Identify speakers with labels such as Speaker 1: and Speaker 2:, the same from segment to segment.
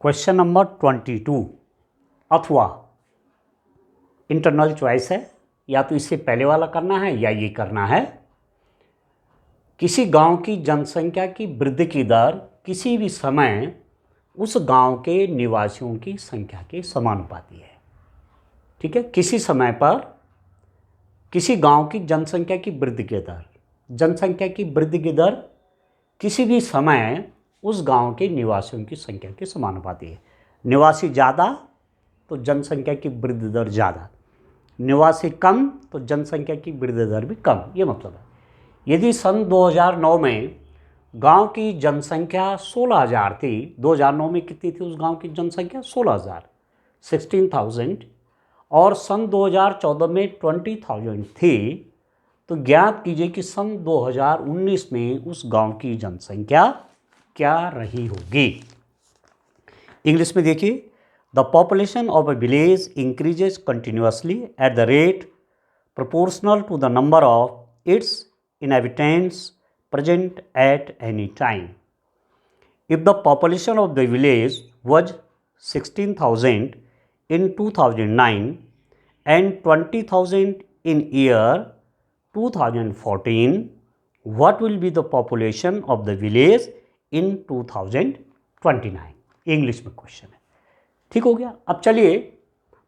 Speaker 1: Question number 22 अथवा internal choice है, या तो इससे पहले वाला करना है या ये करना है। किसी गांव की जनसंख्या की वृद्धि की दर किसी भी समय उस गांव के निवासियों की संख्या के समानुपाती है। ठीक है, किसी समय पर किसी गांव की जनसंख्या की वृद्धि की दर, जनसंख्या की वृद्धि की दर किसी भी समय उस गांव के निवासियों की संख्या के समानुपाती है। निवासी ज़्यादा तो जनसंख्या की वृद्धि दर ज़्यादा, निवासी कम तो जनसंख्या की वृद्धि दर भी कम। ये मतलब है, यदि सन 2009 में गांव की जनसंख्या 16,000 थी, 2009 में कितनी थी उस गांव की जनसंख्या? 16,000 और सन 2014 में 20,000 थी, तो ज्ञात कीजिए कि सन 2019 में उस गांव की जनसंख्या क्या रही होगी। इंग्लिश में देखिए, the population of a village increases continuously at the rate proportional to the number of its inhabitants present at any time. If the population of the village was 16,000 in 2009 and 20,000 in year 2014, what will be the population of the village in 2029? English में question है। ठीक हो गया। अब चलिए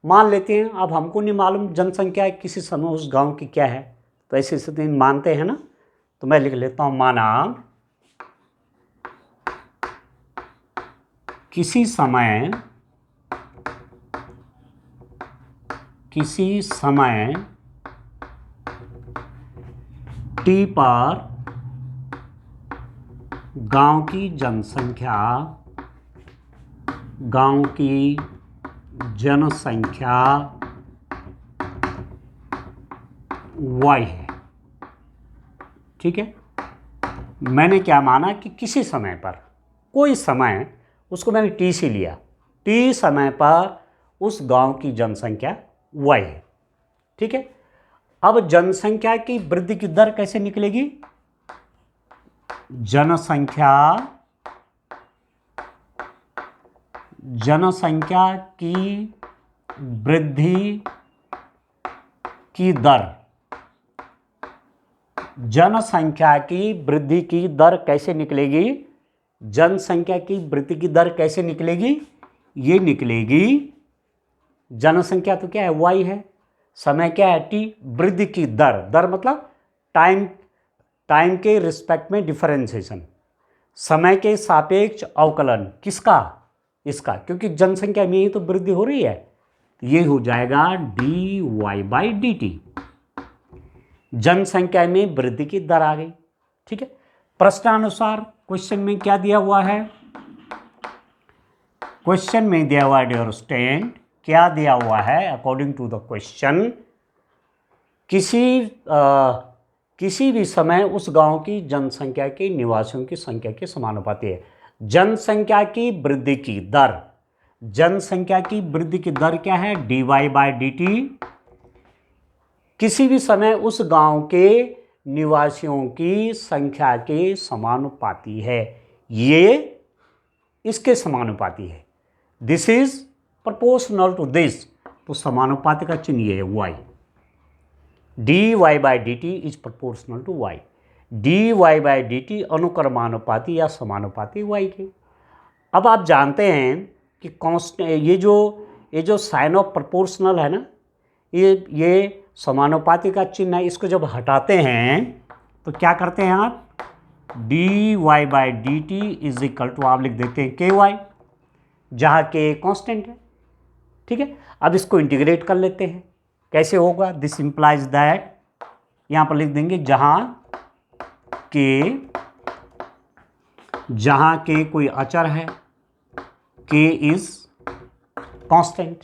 Speaker 1: मान लेते हैं, अब हमको नहीं मालूम जनसंख्या किसी समय उस गांव की क्या है, तो ऐसी स्थिति मानते हैं ना, तो मैं लिख लेता हूं, माना किसी समय टी पर गांव की जनसंख्या y है। ठीक है, मैंने क्या माना कि किसी समय पर, कोई समय, उसको मैंने टी से लिया, टी समय पर उस गांव की जनसंख्या y है। ठीक है, अब जनसंख्या की वृद्धि की दर कैसे निकलेगी? जनसंख्या की वृद्धि की दर, जनसंख्या की वृद्धि की दर कैसे निकलेगी? जनसंख्या की वृद्धि की दर कैसे निकलेगी? ये निकलेगी, जनसंख्या तो क्या है? y है, समय क्या है? t, वृद्धि की दर, दर मतलब टाइम के रिस्पेक्ट में डिफरेंशिएशन, समय के सापेक्ष अवकलन। किसका? इसका, क्योंकि जनसंख्या में ही तो वृद्धि हो रही है, तो ये हो जाएगा dy/dt। जनसंख्या में वृद्धि की दर आ गई। ठीक है, प्रश्नानुसार क्वेश्चन में क्या दिया हुआ है? क्वेश्चन में दिया हुआ है, डियर स्टूडेंट, क्या दिया हुआ है? अकॉर्डिंग टू द क्वेश्चन, किसी भी समय उस गांव की जनसंख्या के निवासियों की संख्या के समानुपाती है। जनसंख्या की वृद्धि की दर, जनसंख्या की वृद्धि की दर क्या है? dy/dt। किसी भी समय उस गांव के निवासियों की संख्या के समानुपाती है, ये इसके समानुपाती है। This is proportional to this, तो समानुपाती का चिन्ह ये है y। dy/dt is proportional to y। dy/dt अनुक्रमानुपाती या समानुपाती y के। अब आप जानते हैं कि कांस्टेंट, ये जो साइन ऑफ प्रोपोर्शनल है ना, ये समानुपाती का चिन्ह है, इसको जब हटाते हैं तो क्या करते हैं आप? dy/dt इज इक्वल टू, आप लिख देते हैं ky, जहाँ के कांस्टेंट है। ठीक है, अब इसको इंटीग्रेट कर लेते हैं। कैसे होगा? दिस इंप्लाइज दैट, यहाँ पर लिख देंगे जहाँ के कोई अचर है, k इज कांस्टेंट।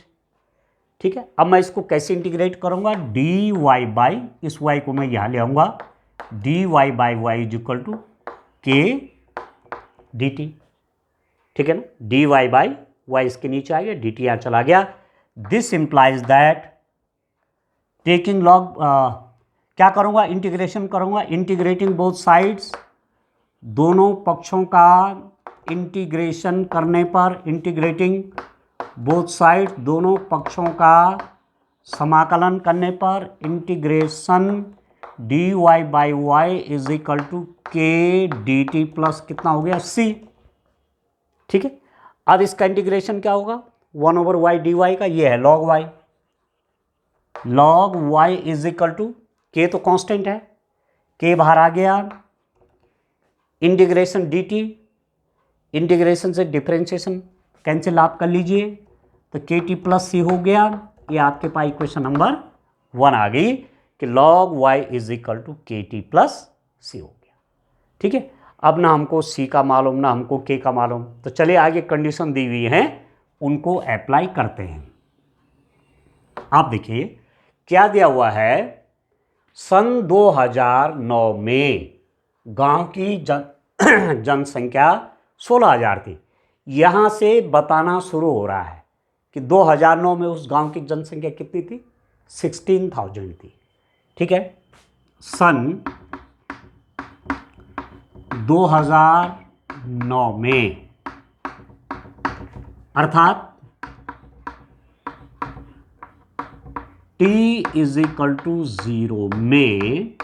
Speaker 1: ठीक है, अब मैं इसको कैसे इंटीग्रेट करूंगा? dy इस y को मैं यहां ले आऊंगा, dy/y is equal to k dt। ठीक है ना, dy/y इसके नीचे आ गया, dt यहां चला गया। This implies that taking log, क्या करूंगा? इंटीग्रेशन करूंगा, इंटीग्रेटिंग बोथ साइड्स, दोनों पक्षों का इंटीग्रेशन करने पर, इंटीग्रेटिंग बोथ साइड, दोनों पक्षों का समाकलन करने पर, integration dy by y is equal to k d t plus कितना हो गया c। ठीक है, अब इसका इंटीग्रेशन क्या होगा, 1/y dy का, ये है log y, log y is equal to k तो कांस्टेंट है, k बाहर आ गया, इंटीग्रेशन dt, इंटीग्रेशन से डिफरेंशिएशन कैंसिल आप कर लीजिए तो के टी प्लस सी हो गया। ये आपके पास इक्वेशन नंबर 1 आ गई कि log y is equal to के टी प्लस सी हो गया। ठीक है, अब ना हमको c का मालूम ना हमको k का मालूम, तो चलिए आगे कंडीशन दी हुई है उनको अप्लाई करते हैं। आप देखिए क्या दिया हुआ है, सन 2009 में गांव की जनसंख्या 16,000 थी। यहां से बताना शुरू हो रहा है कि 2009 में उस गांव की जनसंख्या कितनी थी, 16,000 थी। ठीक है, सन 2009 में अर्थात t इज इक्वल टू 0 में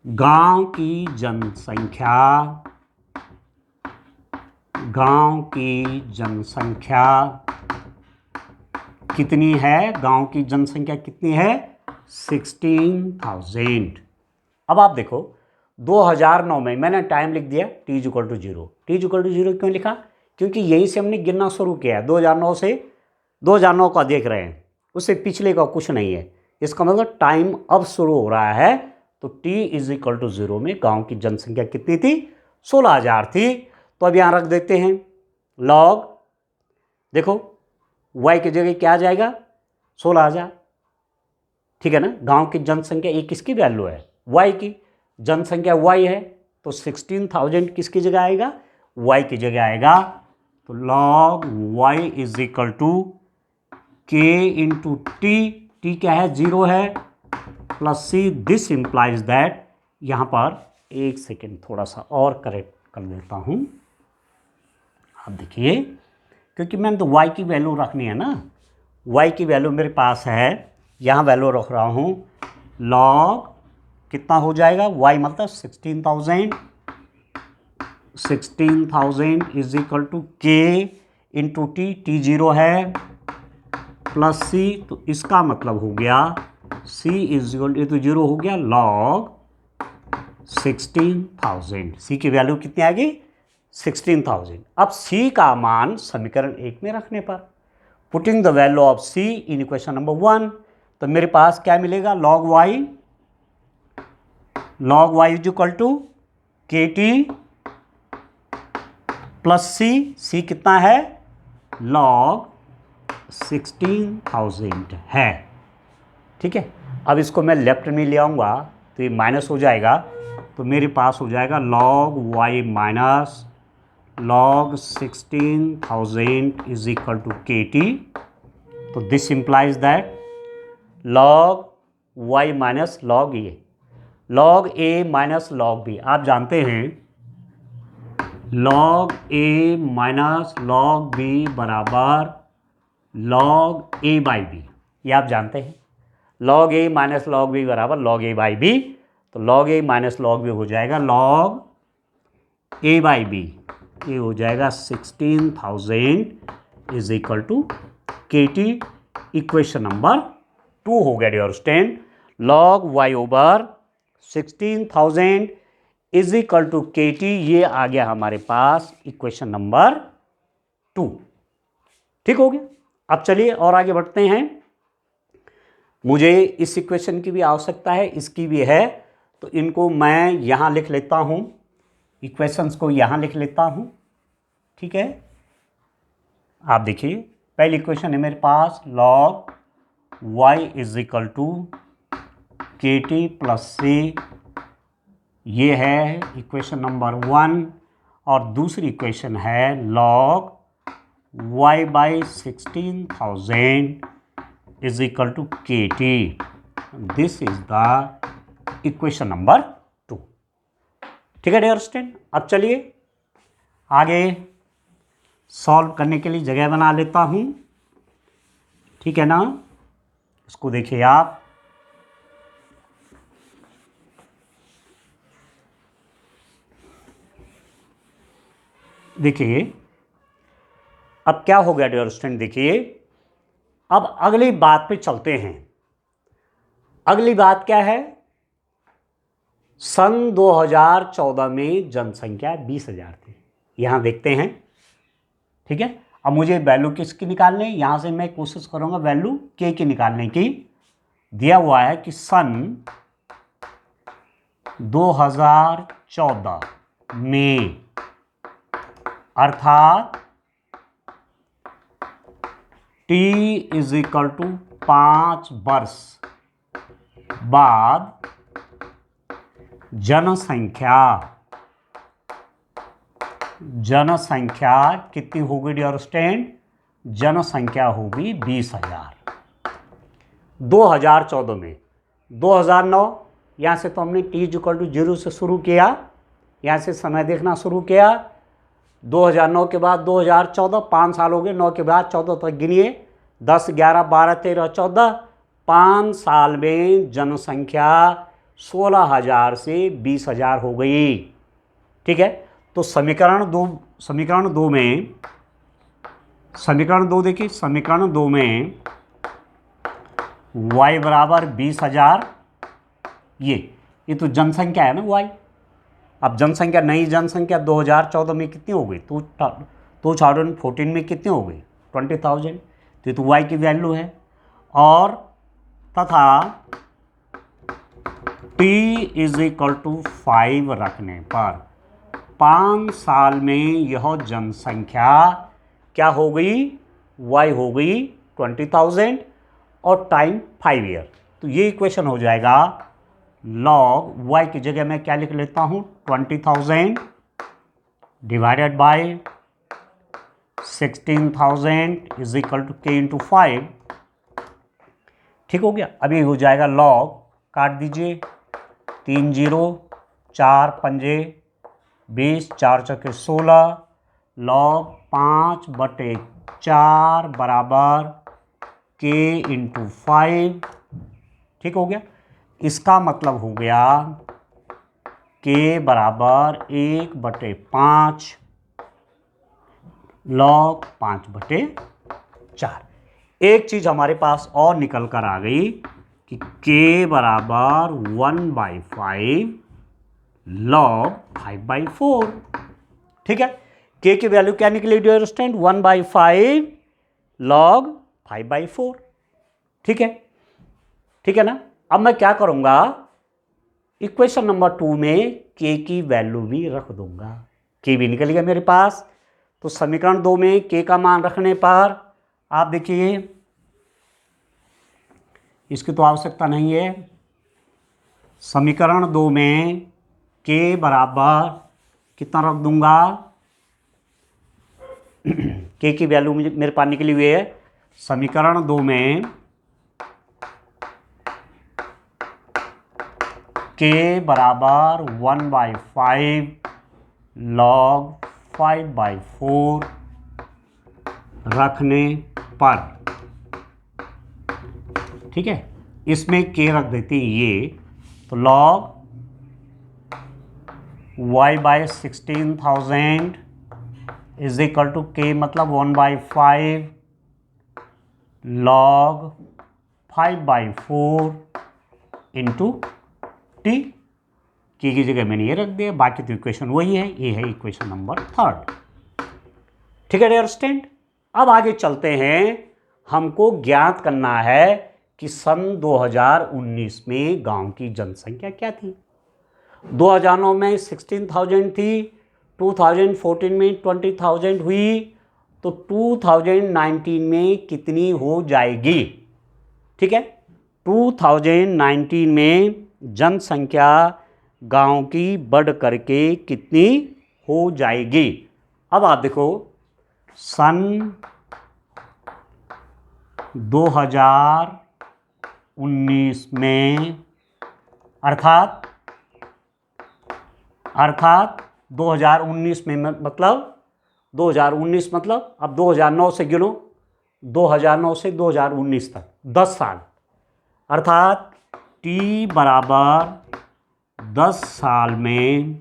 Speaker 1: गांव की जनसंख्या कितनी है, गांव की जनसंख्या कितनी है, 16,000। अब आप देखो 2009 में मैंने टाइम लिख दिया t equal to 0। t equal to 0 क्यों लिखा, क्योंकि यहीं से हमने गिनना शुरू किया है, 2009 से 2009 का देख रहे हैं, उससे पिछले का कुछ नहीं है। इसका मतलब टाइम अब शुरू हो रहा है। तो t इज इक्वल टू 0 में गांव की जनसंख्या कितनी थी, 16,000 थी। तो अब यहाँ रख देते हैं log, देखो y की जगह क्या आ जाएगा, 16,000। ठीक है ना, गांव की जनसंख्या ये किसकी वैल्यू है, y की, जनसंख्या y है, तो 16,000 किसकी जगह आएगा, y की जगह आएगा। तो log y is equal to k into t क्या है, 0 है, plus c। This implies that, यहाँ पर एक सेकेंड थोड़ा सा और करेक्ट कर देता हूँ। आप देखिए क्योंकि मैंने तो y की वैल्यू रखनी है ना, y की वैल्यू मेरे पास है, यहाँ वैल्यू रख रहा हूँ, log कितना हो जाएगा, y मतलब 16,000 is equal to k into t 0 है, प्लस c। तो इसका मतलब हो गया c इज इक्वल टू, तो 0 हो गया, log 16,000। c की वैल्यू कितनी आ गई, 16,000। अब c का मान समीकरण 1 में रखने पर, putting the value of c in equation number 1, तो मेरे पास क्या मिलेगा, log y is equal to के टी प्लस c कितना है, log 16,000 है। ठीक है, अब इसको मैं लेफ्ट में ले आऊँगा तो ये माइनस हो जाएगा, तो मेरे पास हो जाएगा log y minus log 16,000 is equal to के टी। तो this implies that log y minus log a, log a minus log b। आप जानते हैं log a minus log b बराबर log a बाई बी, ये आप जानते हैं, log a minus log b बराबर log a बाई बी। तो log a minus log b हो जाएगा log a बाई बी, ये हो जाएगा 16,000 इज इक्वल टू के टी। इक्वेशन नंबर 2 हो गया dear student, log y over 16,000 is equal to के टी, ये आ गया हमारे पास इक्वेशन नंबर 2। ठीक हो गया। अब चलिए और आगे बढ़ते हैं, मुझे इस इक्वेशन की भी आवश्यकता है, इसकी भी है, तो इनको मैं यहाँ लिख लेता हूँ, इक्वेशंस को यहाँ लिख लेता हूँ। ठीक है, आप देखिए पहली इक्वेशन है मेरे पास log y is equal to के टी प्लस सी, ये है इक्वेशन नंबर 1। और दूसरी इक्वेशन है log y by 16,000 is equal to के T. This is the equation number 2। ठीक है डियर स्टूडेंट, अब चलिए आगे सॉल्व करने के लिए जगह बना लेता हूँ, ठीक है ना। इसको देखिए आप, देखिए अब क्या हो गया डियर स्टूडेंट। देखिए अब अगली बात पे चलते हैं। अगली बात क्या है, सन 2014 में जनसंख्या 20,000 थी, यहां देखते हैं, ठीक है। अब मुझे वैल्यू किसकी निकालने, यहां से मैं कोशिश करूंगा वैल्यू के की निकालने की। दिया हुआ है कि सन 2014 में, अर्थात t इज इक्वल टू 5 वर्ष बाद जनसंख्या कितनी होगी डियर स्टूडेंट, जनसंख्या होगी 20,000 2014 में। 2009 यहाँ से तो हमने t इक्वल टू 0 से शुरू किया, यहाँ से समय देखना शुरू किया। 2009 के बाद 2014, 5 साल हो गए, 9 के बाद 14 तक गिनिए, 10, 11, 12, 13, 14, 5 साल में जनसंख्या 16,000 से 20,000 हो गई, ठीक है। तो समीकरण दो देखिए, समीकरण 2 में y बराबर 20,000, ये तो जनसंख्या है ना y। अब जनसंख्या, नई जनसंख्या 2014 में कितनी हो गई, 2014 में कितनी हो गई, 20,000, तो y की वैल्यू है। और तथा t इज इक्वल टू 5 रखने पर 5 साल में यह जनसंख्या क्या हो गई, y हो गई 20,000 और टाइम 5 ईयर। तो ये इक्वेशन हो जाएगा, लॉग y की जगह मैं क्या लिख लेता हूं, 20,000 divided by 16,000 is equal to k into 5, ठीक हो गया। अभी हो जाएगा लॉग, काट दीजिए, 3 0, 4 पंजे 20, 4 चौके 16, लॉग 5/4 बराबर k इंटू 5, ठीक हो गया। इसका मतलब हो गया k बराबर 1/5 लॉग 5/4। एक चीज हमारे पास और निकल कर आ गई कि k बराबर 1/5 लॉग 5/4, ठीक है। k की वैल्यू क्या निकली डियर स्टूडेंट, 1/5 लॉग 5/4, ठीक है, ठीक है ना। अब मैं क्या करूंगा, इक्वेशन नंबर 2 में k की वैल्यू भी रख दूंगा, k भी निकल गया मेरे पास। तो समीकरण 2 में k का मान रखने पर आप देखिए, इसकी तो आवश्यकता नहीं है। समीकरण 2 में k बराबर कितना रख दूंगा, k की वैल्यू मेरे पास निकली हुई है। समीकरण 2 में k बराबर 1/5 लॉग 5/4 रखने पर, ठीक है, इसमें k रख देते हैं ये, तो log y/16,000 is equal to k मतलब 1/5 लॉग 5/4 इंटू टी। की जगह मैंने ये रख दिया, बाकी तो इक्वेशन वही है, ये है इक्वेशन नंबर 3, ठीक है डियर स्टूडेंट। अब आगे चलते हैं, हमको ज्ञात करना है कि सन 2019 में गांव की जनसंख्या क्या थी। 2009 में 16,000 थी, 2014 में 20,000 हुई, तो 2019 में कितनी हो जाएगी, ठीक है। 2019 में जनसंख्या गांव की बढ़ करके कितनी हो जाएगी। अब आप देखो, सन 2019 में, अर्थात 2019 में मतलब 2019 मतलब अब 2009 से गिनो, 2009 से 2019 तक 10 साल, अर्थात टी बराबर 10 साल में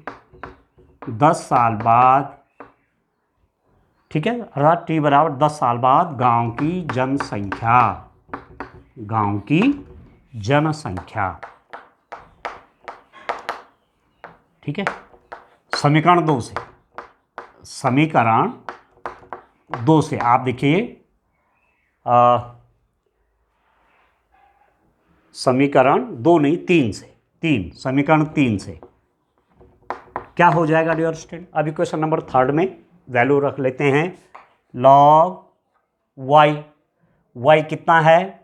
Speaker 1: 10 साल बाद, ठीक है, अर्थात टी बराबर 10 साल बाद गांव की जनसंख्या, ठीक है। समीकरण 2 से आप देखिए, समीकरण 2 नहीं 3 से, समीकरण 3 से क्या हो जाएगा डियर स्टूडेंट। अब इक्वेशन नंबर 3 में वैल्यू रख लेते हैं, लॉग y कितना है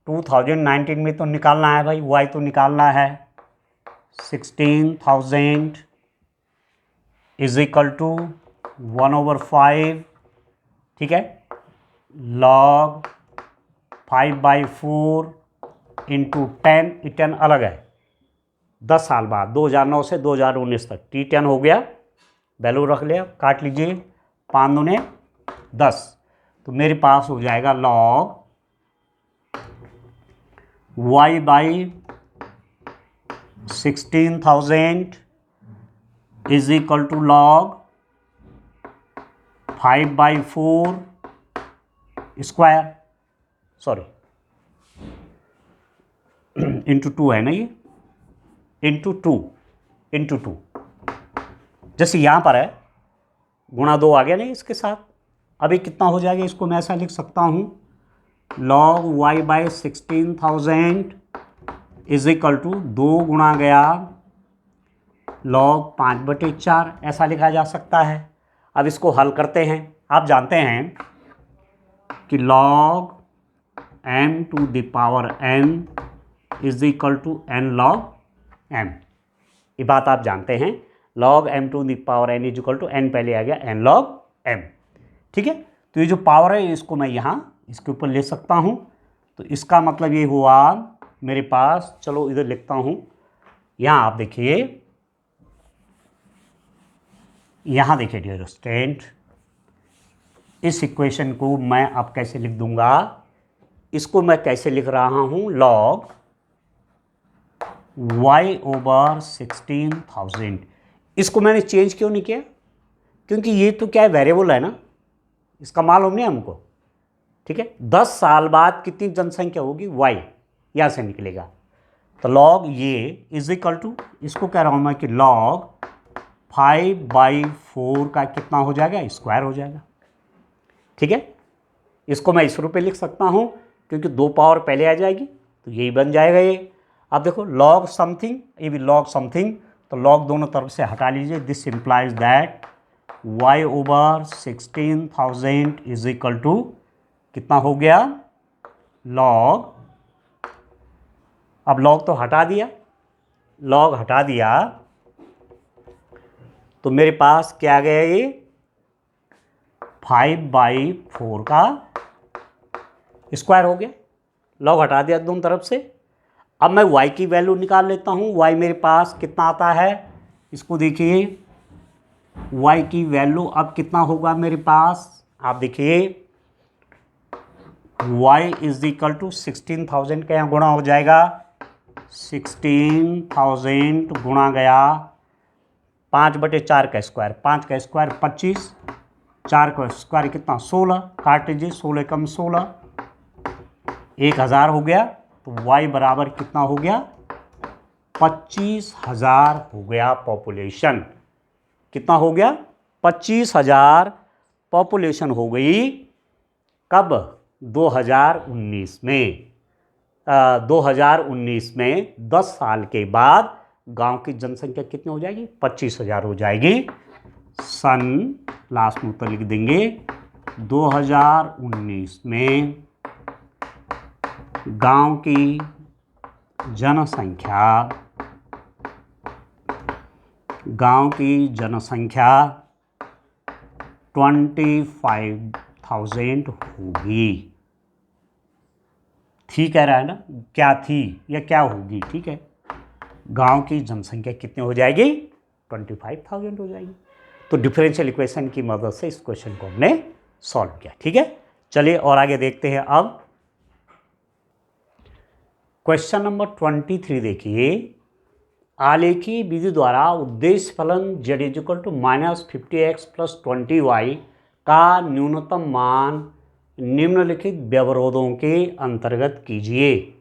Speaker 1: 2019 में तो निकालना है भाई, y तो निकालना है 16,000 इज इक्वल टू 1/5, ठीक है, लॉग 5/4 इंटू 10, 10 अलग है, 10 साल बाद 2009 से 2019 तक T10 हो गया, वैल्यू रख लिया, काट लीजिए, 5 दूने 10, तो मेरे पास हो जाएगा log y/16,000 is equal to log 5/4 square, sorry into 2 है ना, ये इंटू टू, जैसे यहाँ पर है गुणा 2 आ गया नहीं इसके साथ। अभी कितना हो जाएगा, इसको मैं ऐसा लिख सकता हूँ, log y/16,000 is equal to 2 गुणा गया लॉग 5/4, ऐसा लिखा जा सकता है। अब इसको हल करते हैं, आप जानते हैं कि log m⁴n is equal to n log m, ये बात आप जानते हैं, log m⁴n is equal to n, पहले आ गया n log m, ठीक है। तो ये जो पावर है इसको मैं यहाँ इसके ऊपर ले सकता हूँ, तो इसका मतलब ये हुआ मेरे पास, चलो इधर लिखता हूँ, यहाँ आप देखिए, यहाँ देखिए डियर स्टूडेंट, इस इक्वेशन को मैं अब कैसे लिख दूंगा, इसको मैं कैसे लिख रहा हूँ, लॉग y/16,000, इसको मैंने चेंज क्यों नहीं किया, क्योंकि ये तो क्या है, वेरिएबल है ना, इसका मालूम नहीं हमको, ठीक है। 10 साल बाद कितनी जनसंख्या होगी, y यहाँ से निकलेगा, तो लॉग ये इज इक्वल टू, इसको कह रहा हूँ मैं कि लॉग 5/4 का कितना हो जाएगा, स्क्वायर हो जाएगा, ठीक है। इसको मैं इस रूप में लिख सकता हूँ, क्योंकि 2 पावर पहले आ जाएगी, तो यही बन जाएगा ये। अब देखो लॉग समथिंग, ये भी लॉग समथिंग, तो लॉग दोनों तरफ से हटा लीजिए, this implies that y/16,000 is equal to कितना हो गया, लॉग, अब लॉग तो हटा दिया, लॉग हटा दिया, तो मेरे पास क्या आ गया, ये 5/4 का स्क्वायर हो गया, लॉग हटा दिया दोनों तरफ से। अब मैं y की वैल्यू निकाल लेता हूँ, y मेरे पास कितना आता है, इसको देखिए, y की वैल्यू अब कितना होगा मेरे पास, आप देखिए, y इज इक्वल टू 16,000 का यहाँ गुणा हो जाएगा, 16,000 गुणा गया 5/4 का स्क्वायर, 5 का स्क्वायर 25, 4 का स्क्वायर कितना 16, काट लीजिए, 16 कम 16, 1000 हो गया, तो y बराबर कितना हो गया, 25,000 हो गया पॉपुलेशन, कितना हो गया, 25,000 पॉपुलेशन हो गई, कब, 2019 में, 2019 में 10 साल के बाद गांव की जनसंख्या कितनी हो जाएगी, 25,000 हो जाएगी, सन लास्ट में उत्तर लिख देंगे, 2019 में गांव की जनसंख्या 25,000 होगी, ठीक कह रहा है ना, क्या थी या क्या होगी, ठीक है, गांव की जनसंख्या कितनी हो जाएगी, 25,000 हो जाएगी। तो डिफरेंशियल इक्वेशन की मदद से इस क्वेश्चन को हमने सॉल्व किया। ठीक है, चलिए और आगे देखते हैं। अब क्वेश्चन नंबर 23 देखिए, आलेखी विधि द्वारा उद्देश्य फलन z equal to -50x plus 20y का न्यूनतम मान निम्नलिखित व्यवरोधों के अंतर्गत कीजिए।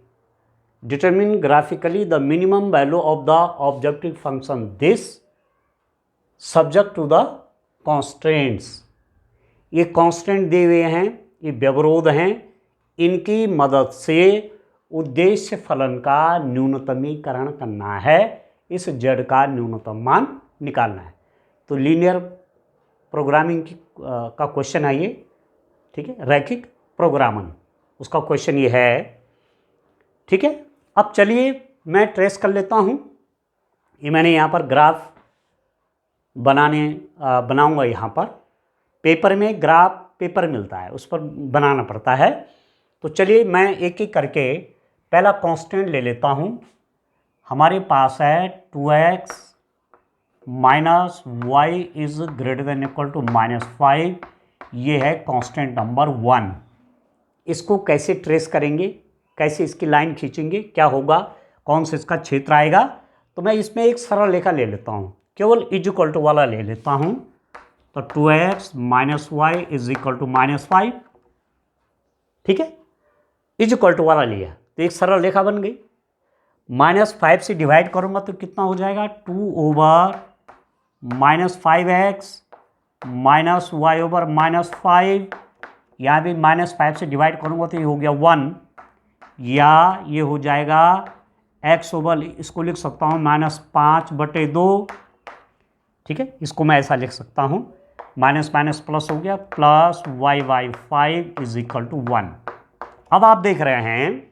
Speaker 1: Determine graphically the minimum value of the objective function this subject to the constants. ये कॉन्स्टेंट दिए हुए हैं, ये व्यवरोध हैं, इनकी मदद से उद्देश्य फलन का न्यूनतमीकरण करना है, इस z का न्यूनतम मान निकालना है। तो लीनियर प्रोग्रामिंग का क्वेश्चन है ये। ठीक है, रैखिक प्रोग्रामन, उसका क्वेश्चन ये है। ठीक है, अब चलिए मैं ट्रेस कर लेता हूँ। ये मैंने यहाँ पर ग्राफ बनाऊंगा। यहाँ पर पेपर में ग्राफ पेपर मिलता है, उस पर बनाना पड़ता है। तो चलिए मैं एक एक करके पहला कांस्टेंट ले लेता हूँ। हमारे पास है 2x minus y is greater than equal to -5। ये है कांस्टेंट नंबर 1। इसको कैसे ट्रेस करेंगे, कैसे इसकी लाइन खींचेंगे, क्या होगा, कौन सा इसका क्षेत्र आएगा। तो मैं इसमें एक सरल रेखा ले लेता हूँ, केवल इज इक्वल टू वाला ले लेता हूँ। तो 2x minus y is equal to -5। ठीक है, इज इक्वल टू वाला लिया तो एक सरल रेखा बन गई। -5 से डिवाइड करूँगा तो कितना हो जाएगा, 2/-5x माइनस वाई ओवर -5। यहाँ भी -5 से डिवाइड करूँगा तो ये हो गया 1, या ये हो जाएगा x ओवर, इसको लिख सकता हूँ -5/2। ठीक है, इसको मैं ऐसा लिख सकता हूँ, माइनस माइनस प्लस हो गया, plus y/5 is equal to 1। अब आप देख रहे हैं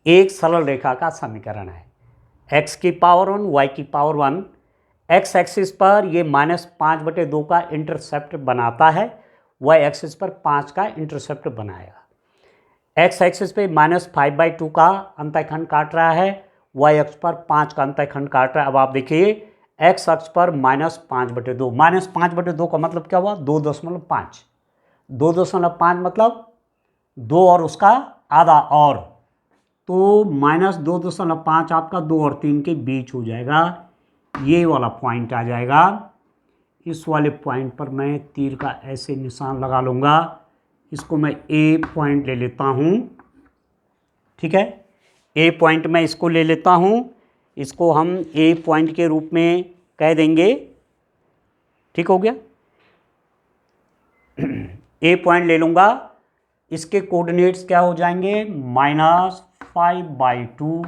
Speaker 1: एक सरल रेखा का समीकरण है, x की पावर 1 y की पावर 1। x एक्सिस पर ये -5/2 का इंटरसेप्ट बनाता है, y एक्सिस पर 5 का इंटरसेप्ट बनाएगा। x एक्सिस पे -5/2 का अंतःखंड काट रहा है, y अक्ष पर 5 का अंतःखंड काट रहा है। अब आप देखिए x अक्ष पर -5/2, -5/2 का मतलब क्या हुआ, 2.5। 2.5 मतलब 2 और उसका आधा, और तो -2.5 आपका 2 और 3 के बीच हो जाएगा। ये वाला पॉइंट आ जाएगा। इस वाले पॉइंट पर मैं तीर का ऐसे निशान लगा लूँगा, इसको मैं ए पॉइंट ले लेता हूँ। ठीक है, ए पॉइंट मैं इसको ले लेता हूँ, इसको हम ए पॉइंट के रूप में कह देंगे। ठीक हो गया, ए पॉइंट ले लूँगा, इसके कोऑर्डिनेट्स क्या हो जाएंगे, -5/2,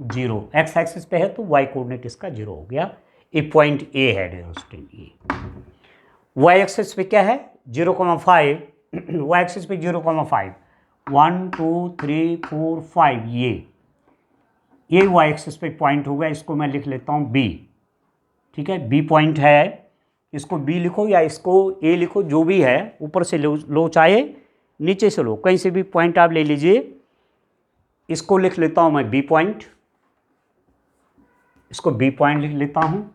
Speaker 1: 0। एक्स एक्सिस पे है तो वाई कोऑर्डिनेट इसका 0 हो गया। ये पॉइंट ए है डेरोस्टेन ए। वाई एक्सिस पे क्या है, 0,5, वाई एक्सिस पे 0,5, 1 2 3 4 5, ये वाई एक्सिस पे पॉइंट होगा। इसको मैं लिख लेता हूँ बी। ठीक है, बी पॉइंट है, इसको बी लिखो या इसको ए लिखो, जो भी है, ऊपर से लो चाहे नीचे से लो, कहीं से भी पॉइंट आप ले लीजिए। इसको लिख लेता हूँ मैं बी पॉइंट, इसको बी पॉइंट लिख लेता हूँ।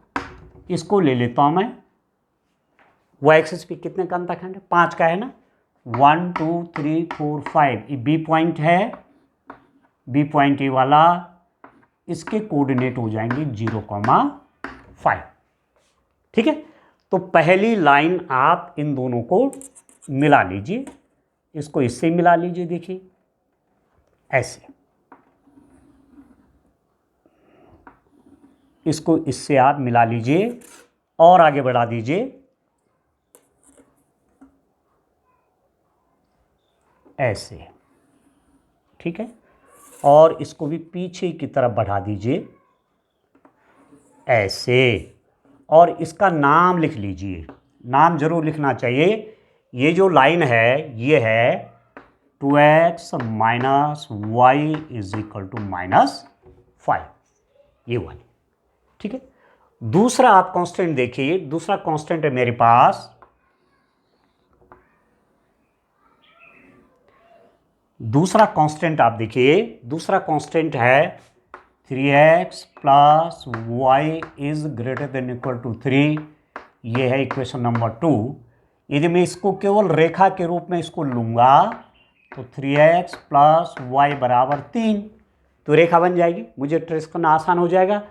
Speaker 1: इसको ले लेता हूँ मैं, वाई एक्सिस पे कितने का अंतःखंड है, 5 का है ना, 1 2 3 4 5, ये बी पॉइंट है। बी पॉइंट ये वाला, इसके कोऑर्डिनेट हो जाएंगे 0,5। ठीक है, तो पहली लाइन आप इन दोनों को मिला लीजिए, इसको इससे मिला लीजिए, देखिए ऐसे, इसको इससे आप मिला लीजिए और आगे बढ़ा दीजिए ऐसे। ठीक है, और इसको भी पीछे की तरफ बढ़ा दीजिए ऐसे, और इसका नाम लिख लीजिए, नाम जरूर लिखना चाहिए। ये जो लाइन है ये है 2x minus y is equal to -5, ये वाली। ठीक है, दूसरा आप कांस्टेंट देखिए, दूसरा कांस्टेंट है मेरे पास, दूसरा कांस्टेंट आप देखिए, दूसरा कांस्टेंट है 3x plus y is greater than equal to 3, ये है इक्वेशन नंबर 2। यदि मैं इसको केवल रेखा के रूप में इसको लूँगा तो 3x प्लस वाई बराबर 3, तो रेखा बन जाएगी, मुझे ट्रेस करना आसान हो जाएगा।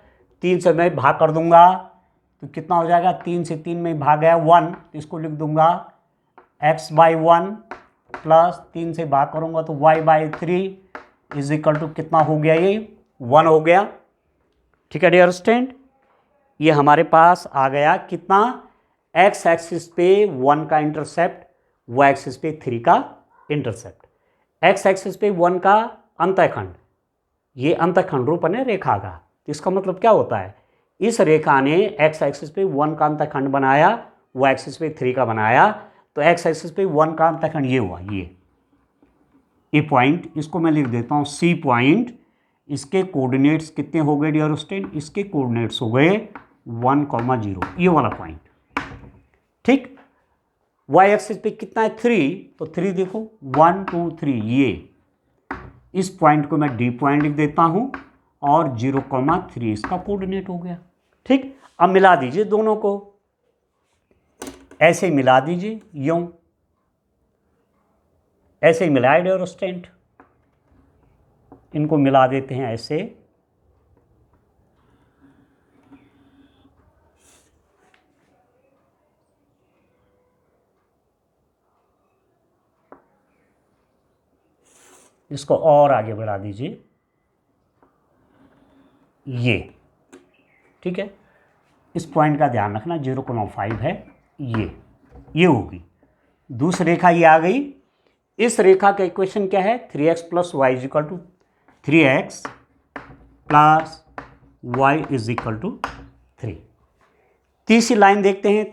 Speaker 1: 3 से मैं भाग कर दूंगा तो कितना हो जाएगा, 3 से 3 में भाग गया 1, तो इसको लिख दूंगा x बाई 1 प्लस 3 से भाग करूंगा तो y by 3 is equal to कितना हो गया, ये 1 हो गया। ठीक है डियर स्टूडेंट, ये हमारे पास आ गया कितना, x एक्सिस पे 1 का इंटरसेप्ट, y एक्सिस पे 3 का इंटरसेप्ट। x एक्सिस पे 1 का अंतःखंड, ये अंतःखंड रूप है रेखा का, तो इसका मतलब क्या होता है, इस रेखा ने x एक्सिस पे 1 का अंतःखंड बनाया, y एक्सिस पे 3 का बनाया, तो x एक्सिस पे 1 का अंतःखंड ये हुआ, ये पॉइंट, इसको मैं लिख देता हूँ C पॉइंट। इसके कोऑर्डिनेट्स कितने हो गए डियर स्टूडेंट, इसके कोऑर्डिनेट्स हो गए 1,0, ये वाला पॉइंट। ठीक, y एक्सिस पे कितना है 3, तो 3 देखो 1 2 3, ये इस पॉइंट को मैं D पॉइंट लिख देता हूं और 0,3 इसका कोऑर्डिनेट हो गया। ठीक, अब मिला दीजिए दोनों को, ऐसे ही मिला दीजिए, यूं ऐसे ही मिलाए डियर स्टूडेंट, इनको मिला देते हैं ऐसे, इसको और आगे बढ़ा दीजिए, ये ठीक है। इस पॉइंट का ध्यान रखना 0,5 है, ये होगी दूसरी रेखा, ये आ गई। इस रेखा का इक्वेशन क्या है, 3x plus y is equal to 3x plus y is equal to 3। तीसरी लाइन देखते हैं,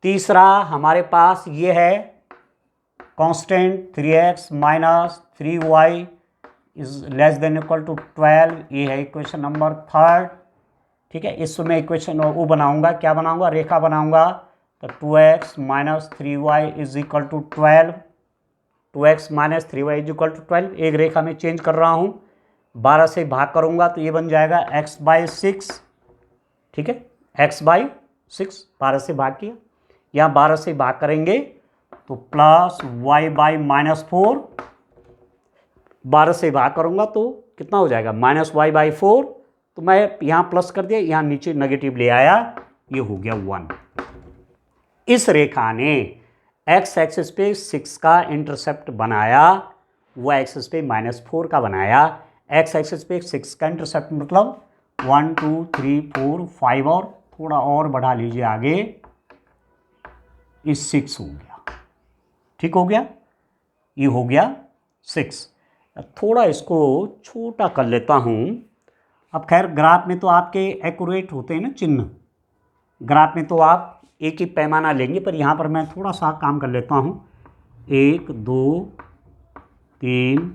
Speaker 1: तीसरा हमारे पास ये है constant 3x minus 3y is less than equal to 12, ये है इक्वेशन नंबर 3। ठीक है, इसमें इक्वेशन वो बनाऊंगा, क्या बनाऊंगा, रेखा बनाऊंगा, तो 2x minus 3y is equal to 12, 2x minus 3y is equal to 12, एक रेखा में चेंज कर रहा हूँ, 12 से भाग करूंगा तो ये बन जाएगा x बाई 6। ठीक है, x बाई 6, 12 से भाग किया, यहाँ 12 से भाग करेंगे तो प्लस y बाई -4, 12 से भाग करूंगा तो कितना हो जाएगा, माइनस वाई बाई 4, तो मैं यहाँ प्लस कर दिया, यहाँ नीचे नेगेटिव ले आया, ये हो गया 1। इस रेखा ने x एक्सिस पे 6 का इंटरसेप्ट बनाया, y एक्सिस पे -4 का बनाया। x एक्सिस पे 6 का इंटरसेप्ट मतलब 1 2 3 4 5, और थोड़ा और बढ़ा लीजिए आगे, इस 6 हो गया। ठीक हो गया, ये हो गया 6। थोड़ा इसको छोटा कर लेता हूँ। अब खैर ग्राफ में तो आपके एक्यूरेट होते हैं ना चिन्ह, ग्राफ में तो आप एक ही पैमाना लेंगे, पर यहाँ पर मैं थोड़ा सा काम कर लेता हूँ। 1 2 3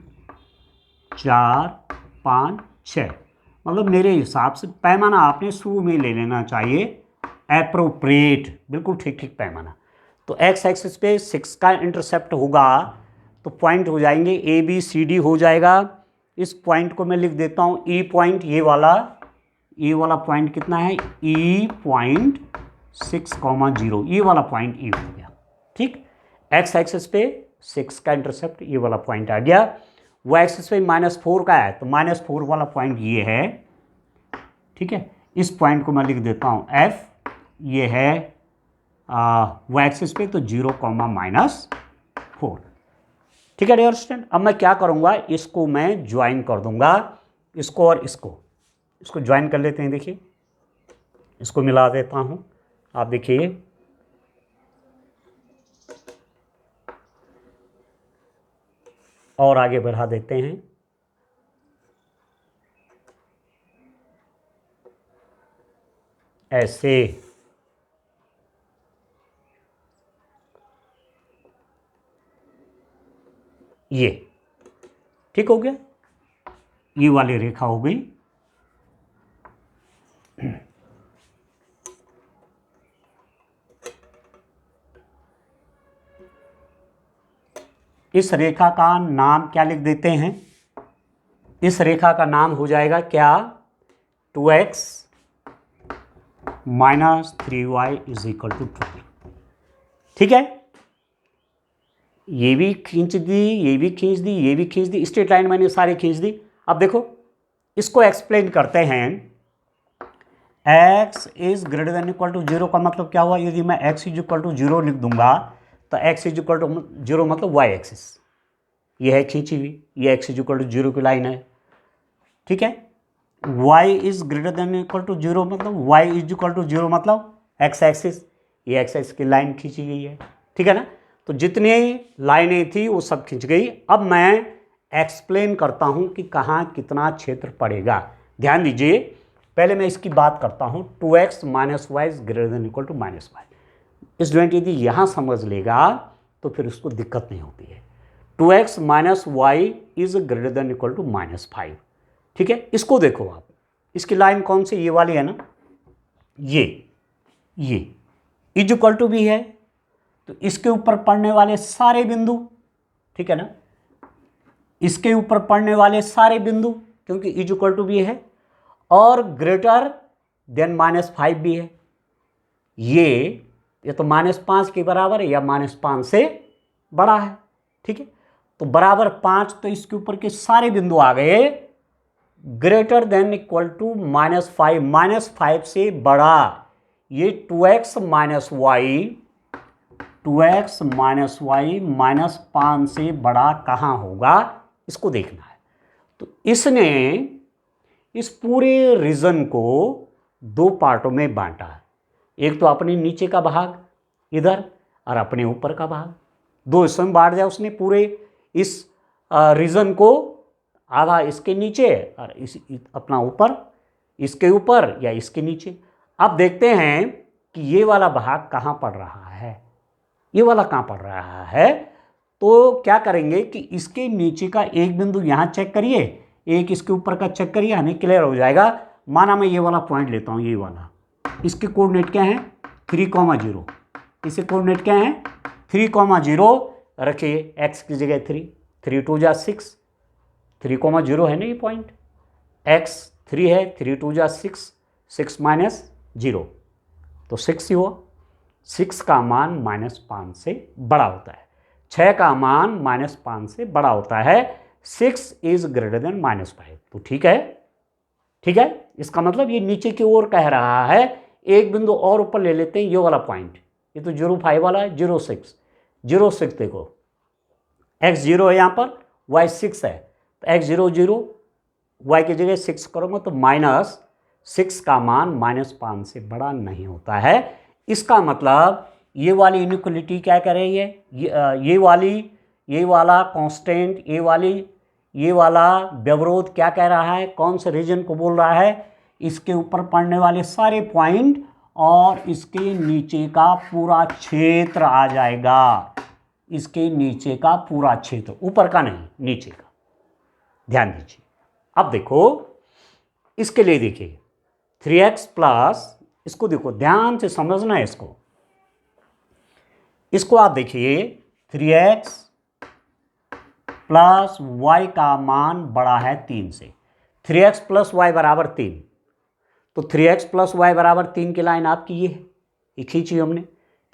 Speaker 1: 4 5 6, मतलब मेरे हिसाब से पैमाना आपने शुरू में ले लेना चाहिए, एप्रोप्रिएट, बिल्कुल ठीक ठीक पैमाना। तो x एक्सिस पे 6 का इंटरसेप्ट होगा तो पॉइंट हो जाएंगे ए बी सी डी हो जाएगा। इस पॉइंट को मैं लिख देता हूँ ई पॉइंट, ये वाला पॉइंट कितना है, ई पॉइंट 6,0, ये वाला पॉइंट ई हो गया। ठीक, x एक्सिस पे 6 का इंटरसेप्ट ये वाला पॉइंट आ गया, y एक्सिस पे -4 का है तो -4 वाला पॉइंट ये है। ठीक है, इस पॉइंट को मैं लिख देता हूँ f, ये है y एक्सिस पे तो 0,-4। ठीक है डियर स्टूडेंट, अब मैं क्या करूँगा, इसको मैं ज्वाइन कर दूंगा, इसको और इसको ज्वाइन कर लेते हैं। देखिए, इसको मिला देता हूँ, आप देखिए और आगे बढ़ा देते हैं। ऐसे ये ठीक हो गया, ये वाली रेखा हो गई। इस रेखा का नाम क्या लिख देते हैं, इस रेखा का नाम हो जाएगा क्या, 2x minus 3y is equal to 12। ठीक है, ये भी खींच दी, ये भी खींच दी, ये भी खींच दी, स्ट्रेट लाइन मैंने सारी खींच दी। अब देखो इसको एक्सप्लेन करते हैं। x is greater than equal to 0 का मतलब क्या हुआ, यदि मैं x इज इक्वल टू 0 लिख दूंगा तो x इज इक्वल टू 0 मतलब y एक्सिस, ये है खींची हुई, ये x इज इक्वल टू 0 की लाइन है। ठीक है, y is greater than equal to 0 मतलब y इज इक्वल टू 0 मतलब x एक्सिस, ये x एक्सिस की लाइन खींची गई है। ठीक है ना, तो जितनी लाइनें थी वो सब खींच गई। अब मैं एक्सप्लेन करता हूं कि कहाँ कितना क्षेत्र पड़ेगा। ध्यान दीजिए, पहले मैं इसकी बात करता हूं, 2x minus y is greater than equal to minus y. Student यदि यहाँ समझ लेगा तो फिर उसको दिक्कत नहीं होती है। 2x minus y is greater than equal to minus 5। ठीक है, इसको देखो आप, इसकी लाइन कौन सी, ये वाली है ना, ये इज इक्वल टू भी है, तो इसके ऊपर पड़ने वाले सारे बिंदु, ठीक है ना, इसके ऊपर पड़ने वाले सारे बिंदु, क्योंकि इज इक्वल टू भी है और ग्रेटर देन माइनस 5 भी है, ये तो -5 के बराबर है या -5 से बड़ा है। ठीक है, तो बराबर 5, तो इसके ऊपर के सारे बिंदु आ गए ग्रेटर देन इक्वल टू -5, -5 से बड़ा, ये 2x माइनस वाई -5 से बड़ा कहाँ होगा, इसको देखना है। तो इसने इस पूरे रीजन को दो पार्टों में बांटा है, एक तो अपने नीचे का भाग इधर और अपने ऊपर का भाग, दो हिस्सों में बांट दिया उसने पूरे इस रीजन को, आधा इसके नीचे और इस अपना ऊपर, इसके ऊपर या इसके नीचे। अब देखते हैं कि ये वाला भाग कहाँ पड़ रहा है, ये वाला कहाँ पड़ रहा है। तो क्या करेंगे कि इसके नीचे का एक बिंदु यहाँ चेक करिए, एक इसके ऊपर का चेक करिए, हमें क्लियर हो जाएगा। माना मैं ये वाला पॉइंट लेता हूँ, ये वाला, इसके कोऑर्डिनेट क्या हैं 3,0, इसके कोऑर्डिनेट क्या हैं 3,0 रखिए, x की जगह 3, 3 2 जा 6, 3,0 है ना ये पॉइंट, x 3 है, 3 2 जा 6, 6 माइनस 0 तो 6 ही हुआ। 6 का मान -5 से बड़ा होता है, 6 का मान -5 से बड़ा होता है, 6 इज ग्रेटर देन -5। तो ठीक है, ठीक है, इसका मतलब ये नीचे की ओर कह रहा है। एक बिंदु और ऊपर ले लेते हैं, ये वाला पॉइंट, ये तो 0,5 वाला है, 0,6, 0,6 देखो, x 0 है यहाँ पर, y 6 है, तो x 0 0, y की जगह 6 करूँगा तो -6 का मान -5 से बड़ा नहीं होता है। इसका मतलब ये वाली इनइक्वलिटी क्या कह रही है, ये वाला कांस्टेंट, ये वाला व्यवरोध क्या कह रहा है, कौन से रीजन को बोल रहा है, इसके ऊपर पड़ने वाले सारे पॉइंट और इसके नीचे का पूरा क्षेत्र आ जाएगा, इसके नीचे का पूरा क्षेत्र, ऊपर का नहीं नीचे का। ध्यान दीजिए, अब देखो इसके लिए देखिए 3x प्लस, इसको देखो ध्यान से समझना है, इसको आप देखिए 3x प्लस y का मान बड़ा है 3 से, 3x प्लस वाई बराबर 3, तो 3x प्लस वाई बराबर 3 की लाइन आपकी ये है, ये खींची हमने,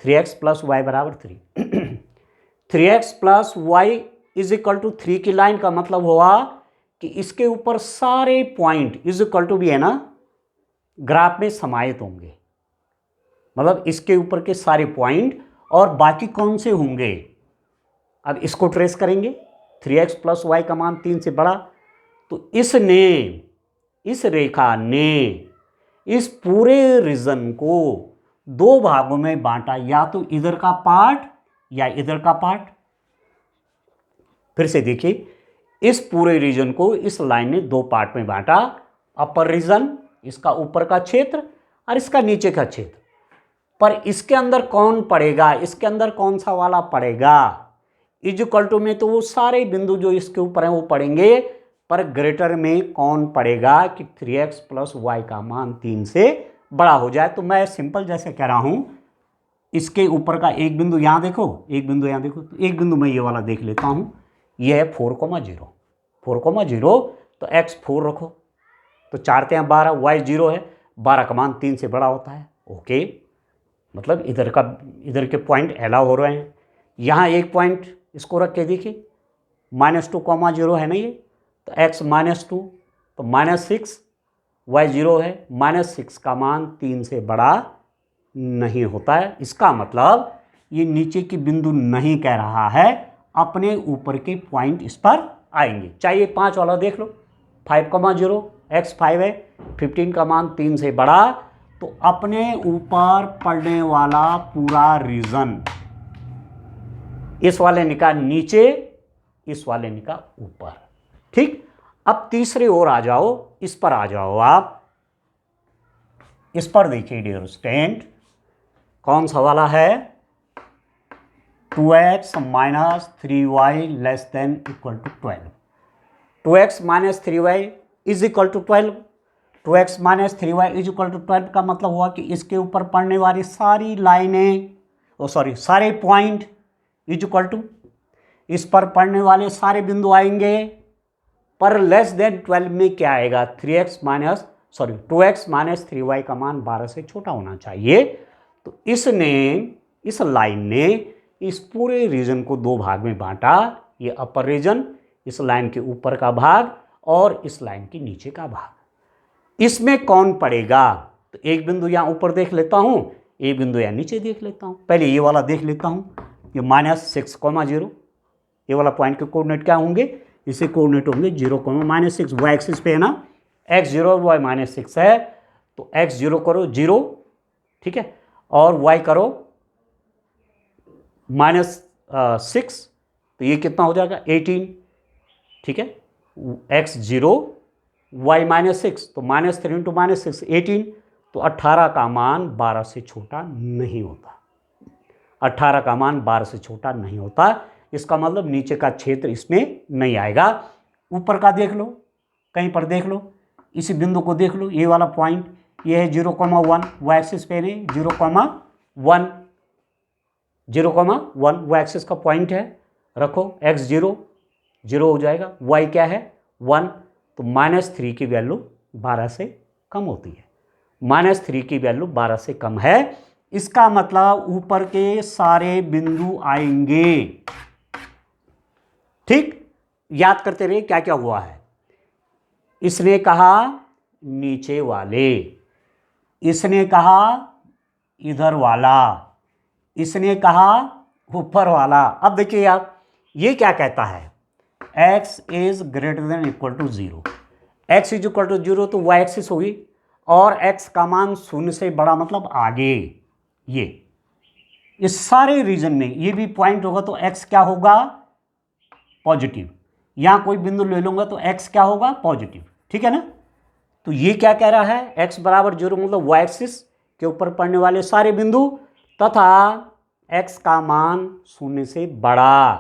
Speaker 1: 3x प्लस वाई बराबर 3 3x plus y is equal to 3 की लाइन का मतलब हुआ कि इसके ऊपर सारे पॉइंट इज इक्वल टू भी है ना, ग्राफ में समाहित होंगे, मतलब इसके ऊपर के सारे पॉइंट और बाकी कौन से होंगे। अब इसको ट्रेस करेंगे, 3x प्लस वाई का मान 3 से बड़ा, तो इसने, इस रेखा ने इस पूरे रीजन को दो भागों में बांटा, या तो इधर का पार्ट या इधर का पार्ट। फिर से देखिए, इस पूरे रीजन को इस लाइन ने दो पार्ट में बांटा, अपर रीजन, इसका ऊपर का क्षेत्र और इसका नीचे का क्षेत्र। पर इसके अंदर कौन पड़ेगा, इसके अंदर कौन सा वाला पड़ेगा, इज इक्वल टू में तो वो सारे बिंदु जो इसके ऊपर हैं वो पड़ेंगे, पर ग्रेटर में कौन पड़ेगा कि 3x प्लस वाई का मान 3 से बड़ा हो जाए। तो मैं सिंपल जैसे कह रहा हूं, इसके ऊपर का एक बिंदु यहाँ देखो, एक बिंदु यहाँ देखो, तो एक बिंदु मैं ये वाला देख लेता हूं, ये है 4,0, 4,0, तो x 4 रखो, तो 4 × 12, y 0 है, 12 का मान 3 से बड़ा होता है। ओके, मतलब इधर के पॉइंट अलाउ हो रहे हैं। यहाँ एक पॉइंट इसको रख के देखिए, -2, 0 है ना ये, तो x -2 तो -6, y 0 है, -6 का मान 3 से बड़ा नहीं होता है। इसका मतलब ये नीचे की बिंदु नहीं कह रहा है, अपने ऊपर के पॉइंट इस पर आएंगे। चाहिए 5 वाला देख लो, 5, 0, x 5 है, 15 का मान 3 से बड़ा, तो अपने ऊपर पड़ने वाला पूरा रीजन इस वाले निकाह नीचे, इस वाले निकाह ऊपर। ठीक, अब तीसरे ओर आ जाओ, इस पर आ जाओ आप, इस पर देखिए डियर स्टूडेंट, कौन सा वाला है, 2x - 3y ≤ 12। 2x - 3y = 12। 2x - 3y = 12 का मतलब हुआ कि इसके ऊपर पड़ने वाली सारी लाइनें, सारे पॉइंट इक्वल टू, इस पर पड़ने वाले सारे बिंदु आएंगे, पर <12 में क्या आएगा, 2x - 3y का मान 12 से छोटा होना चाहिए। तो इस लाइन ने इस पूरे रीजन को 2 भाग में बांटा, ये अपर रीजन, इस लाइन के ऊपर का भाग, और इस लाइन के नीचे का भाग। इसमें कौन पड़ेगा, तो एक बिंदु यहाँ ऊपर देख लेता हूँ, एक बिंदु यहाँ नीचे देख लेता हूँ। पहले ये वाला देख लेता हूँ, ये -6, 0, ये वाला पॉइंट के कोऑर्डिनेट क्या होंगे, इसे कोऑर्डिनेट होंगे 0, -6, y एक्सिस पे है ना, x 0 और y -6 है, तो x 0 करो 0, ठीक है, और y करो -6, तो ये कितना हो जाएगा, 18, ठीक है, x 0 y -6, तो -3 × -6 18, तो 18 का मान 12 से छोटा नहीं होता, 18 का मान 12 से छोटा नहीं होता। इसका मतलब नीचे का क्षेत्र इसमें नहीं आएगा। ऊपर का देख लो, कहीं पर देख लो, इसी बिंदु को देख लो, ये वाला पॉइंट, ये है 0,1, वाई एक्सिस पे है 0,1, 0,1 वाई एक्सिस का पॉइंट है, रखो, x 0 0 हो जाएगा, y क्या है 1, तो -3 की वैल्यू 12 से कम होती है, -3 की वैल्यू 12 से कम है। इसका मतलब ऊपर के सारे बिंदु आएंगे। ठीक, याद करते रहिए क्या क्या हुआ है। इसने कहा नीचे वाले, इसने कहा इधर वाला, इसने कहा ऊपर वाला। अब देखिए आप, ये क्या कहता है, x > 0, x = 0 तो y एक्सिस होगी, और x का मान 0 से बड़ा मतलब आगे। ये इस सारे रीजन में ये भी पॉइंट होगा तो x क्या होगा, पॉजिटिव। यहां कोई बिंदु ले लूंगा तो x क्या होगा, पॉजिटिव, ठीक है ना। तो ये क्या कह रहा है, x = 0 मतलब y एक्सिस के ऊपर पड़ने वाले सारे बिंदु तथा x का मान 0 से बड़ा,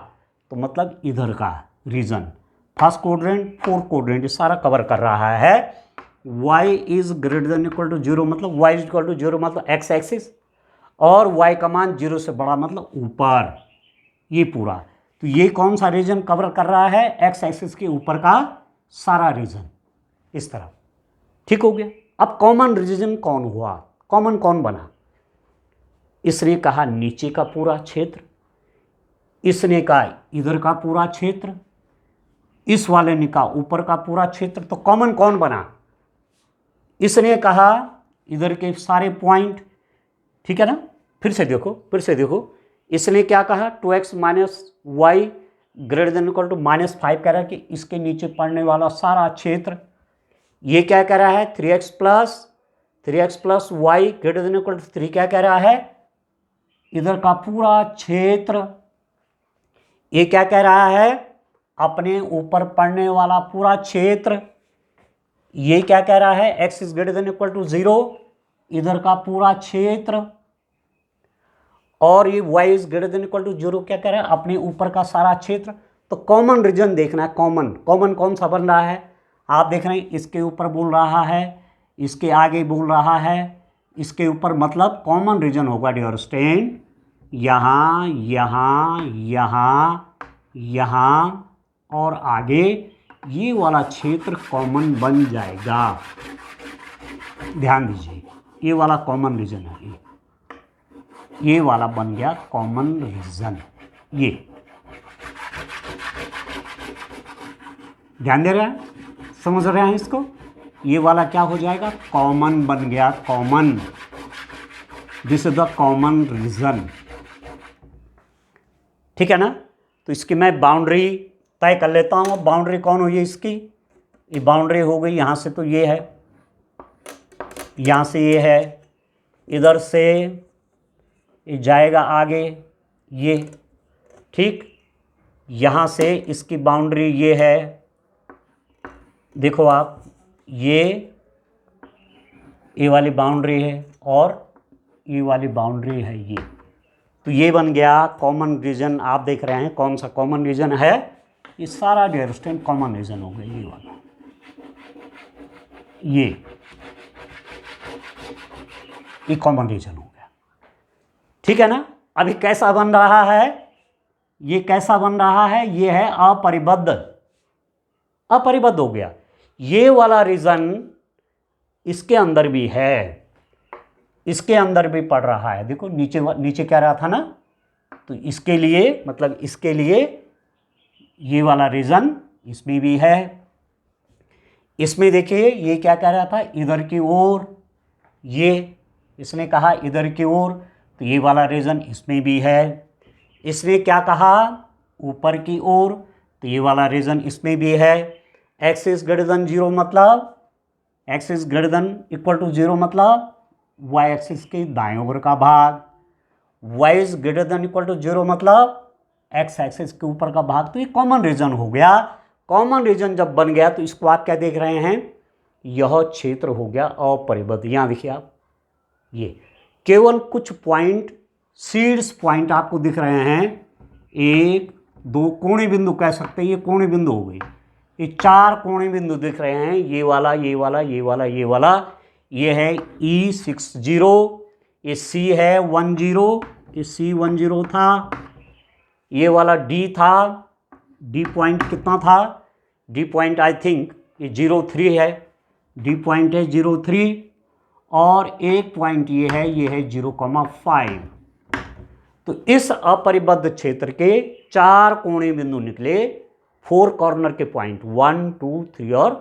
Speaker 1: तो मतलब इधर का region, first quadrant, fourth quadrant, ये सारा कवर कर रहा है। y > 0 मतलब y = 0 मतलब x एक्सिस, और y का मान 0 से बड़ा मतलब ऊपर, ये पूरा। तो ये कौन सा रीजन कवर कर रहा है, x एक्सिस के ऊपर का सारा रीजन, इस तरह। ठीक हो गया। अब कॉमन रीजन कौन हुआ, कॉमन कौन बना, इसने कहा नीचे का पूरा क्षेत्र, इसने कहा इधर का पूरा क्षेत्र, इस वाले ने कहा ऊपर का पूरा क्षेत्र। तो कॉमन कौन बना, इसने कहा इधर के सारे पॉइंट, ठीक है ना। फिर से देखो, इसने क्या कहा, 2x - y > -5 कह रहा है कि इसके नीचे पड़ने वाला सारा क्षेत्र। ये क्या कह रहा है, 3x + y > 3 क्या कह रहा है, इधर का पूरा क्षेत्र। ये क्या कह रहा है, अपने ऊपर पड़ने वाला पूरा क्षेत्र। ये क्या कह रहा है, x > 0, इधर का पूरा क्षेत्र। और ये y > 0 क्या कह रहा है, अपने ऊपर का सारा क्षेत्र। तो कॉमन रीजन देखना है, कॉमन कौन सा बन रहा है, आप देख रहे हैं, इसके ऊपर बोल रहा है, इसके आगे बोल रहा है, इसके ऊपर, मतलब कॉमन रीजन होगा डियर स्टूडेंट, यहाँ और आगे ये वाला क्षेत्र कॉमन बन जाएगा। ध्यान दीजिए, ये वाला कॉमन रीजन है, ये वाला बन गया कॉमन रीजन। ये ध्यान दे रहे हैं, समझ रहे हैं इसको? ये वाला क्या हो जाएगा? कॉमन बन गया, common. This is the common region. ठीक है ना? तो इसकी मैं बाउंड्री तय कर लेता हूँ। बाउंड्री कौन हुई है इसकी? ये बाउंड्री हो गई, यहाँ से तो ये है, यहाँ से ये है, इधर से ये जाएगा आगे ये, ठीक। यहाँ से इसकी बाउंड्री ये है, देखो आप, ये वाली बाउंड्री है और ये वाली बाउंड्री है ये। तो ये बन गया कॉमन रीजन। आप देख रहे हैं कौन सा कॉमन रीजन है? ये सारा डियर स्टूडेंट कॉमन रीजन हो गया, ये वाला, ये कॉमन रीजन हो गया। ठीक है ना? अभी कैसा बन रहा है? ये कैसा बन रहा है? ये है अपरिबद्ध, अपरिबद्ध हो गया। ये वाला रीजन इसके अंदर भी है, इसके अंदर भी पड़ रहा है। देखो नीचे नीचे क्या रहा था ना, तो इसके लिए मतलब इसके लिए ये वाला रीजन इसमें भी है। इसमें देखिए ये क्या कह रहा था? इधर की ओर, ये इसने कहा इधर की ओर, तो ये वाला रीजन इसमें भी है। इसने क्या कहा? ऊपर की ओर, तो ये वाला रीजन इसमें भी है। एक्स इज ग्रेटर देन 0 मतलब, x is greater than equal to 0 मतलब वाई एक्सिस के दाएं ओर का भाग, y is greater than equal to 0 मतलब एक्स एक्सिस के ऊपर का भाग। तो ये कॉमन रीजन हो गया। कॉमन रीजन जब बन गया तो इसको आप क्या देख रहे हैं? यह क्षेत्र हो गया अपरिबद्ध। यहाँ देखिए आप, ये केवल कुछ पॉइंट, सीड्स पॉइंट आपको दिख रहे हैं। 1 2 कोणे बिंदु कह सकते हैं, ये कोणे बिंदु हो गई। ये 4 कोणे बिंदु दिख रहे हैं, ये वाला, ये वाला, ये वाला, ये वाला। ये है E60, ये C है 10, ये C10 था, ये वाला D था, D पॉइंट कितना था? D पॉइंट आई थिंक ये 03 है, D पॉइंट है 03, और एक पॉइंट ये है 0,5। तो इस अपरिबद्ध क्षेत्र के 4 कोणे बिंदु निकले, 4 कॉर्नर के पॉइंट 1 2 3 और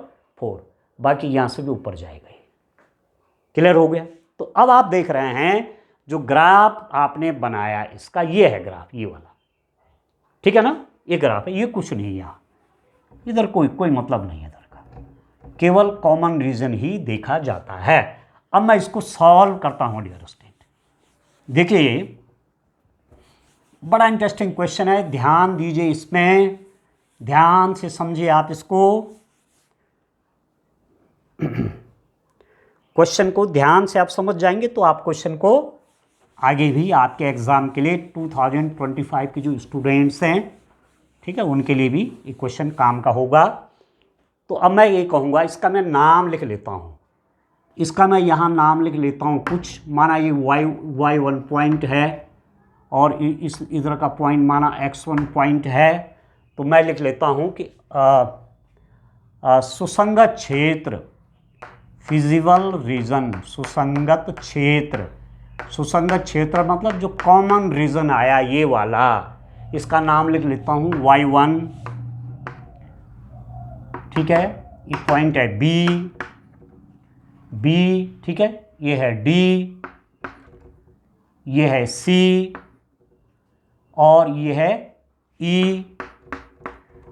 Speaker 1: 4, बाकी यहाँ से भी ऊपर जाएगा। क्लियर हो गया? तो अब आप देख रहे हैं जो ग्राफ आपने बनाया इसका, ये है ग्राफ, ये वाला, ठीक है ना? ये ग्राफ है, ये कुछ नहीं, यहाँ इधर कोई मतलब नहीं है इधर का, केवल कॉमन रीजन ही देखा जाता है। अब मैं इसको सॉल्व करता हूँ डियर स्टूडेंट। देखिए बड़ा इंटरेस्टिंग क्वेश्चन है, ध्यान दीजिए इसमें, ध्यान से समझिए आप इसको, क्वेश्चन को ध्यान से आप समझ जाएंगे तो आप क्वेश्चन को आगे भी आपके एग्ज़ाम के लिए 2025 के जो स्टूडेंट्स हैं, ठीक है, उनके लिए भी ये क्वेश्चन काम का होगा। तो अब मैं ये कहूँगा, इसका मैं नाम लिख लेता हूँ, इसका मैं यहाँ नाम लिख लेता हूँ कुछ, माना ये y1 पॉइंट है और इस इधर का पॉइंट माना x1 पॉइंट है। तो मैं लिख लेता हूँ कि सुसंगत क्षेत्र, फिजिबल रीजन, सुसंगत क्षेत्र, सुसंगत क्षेत्र मतलब जो कॉमन रीजन आया ये वाला, इसका नाम लिख लेता हूँ y1, ठीक है, ये पॉइंट है B, ठीक है, ये है D, ये है C और ये है E,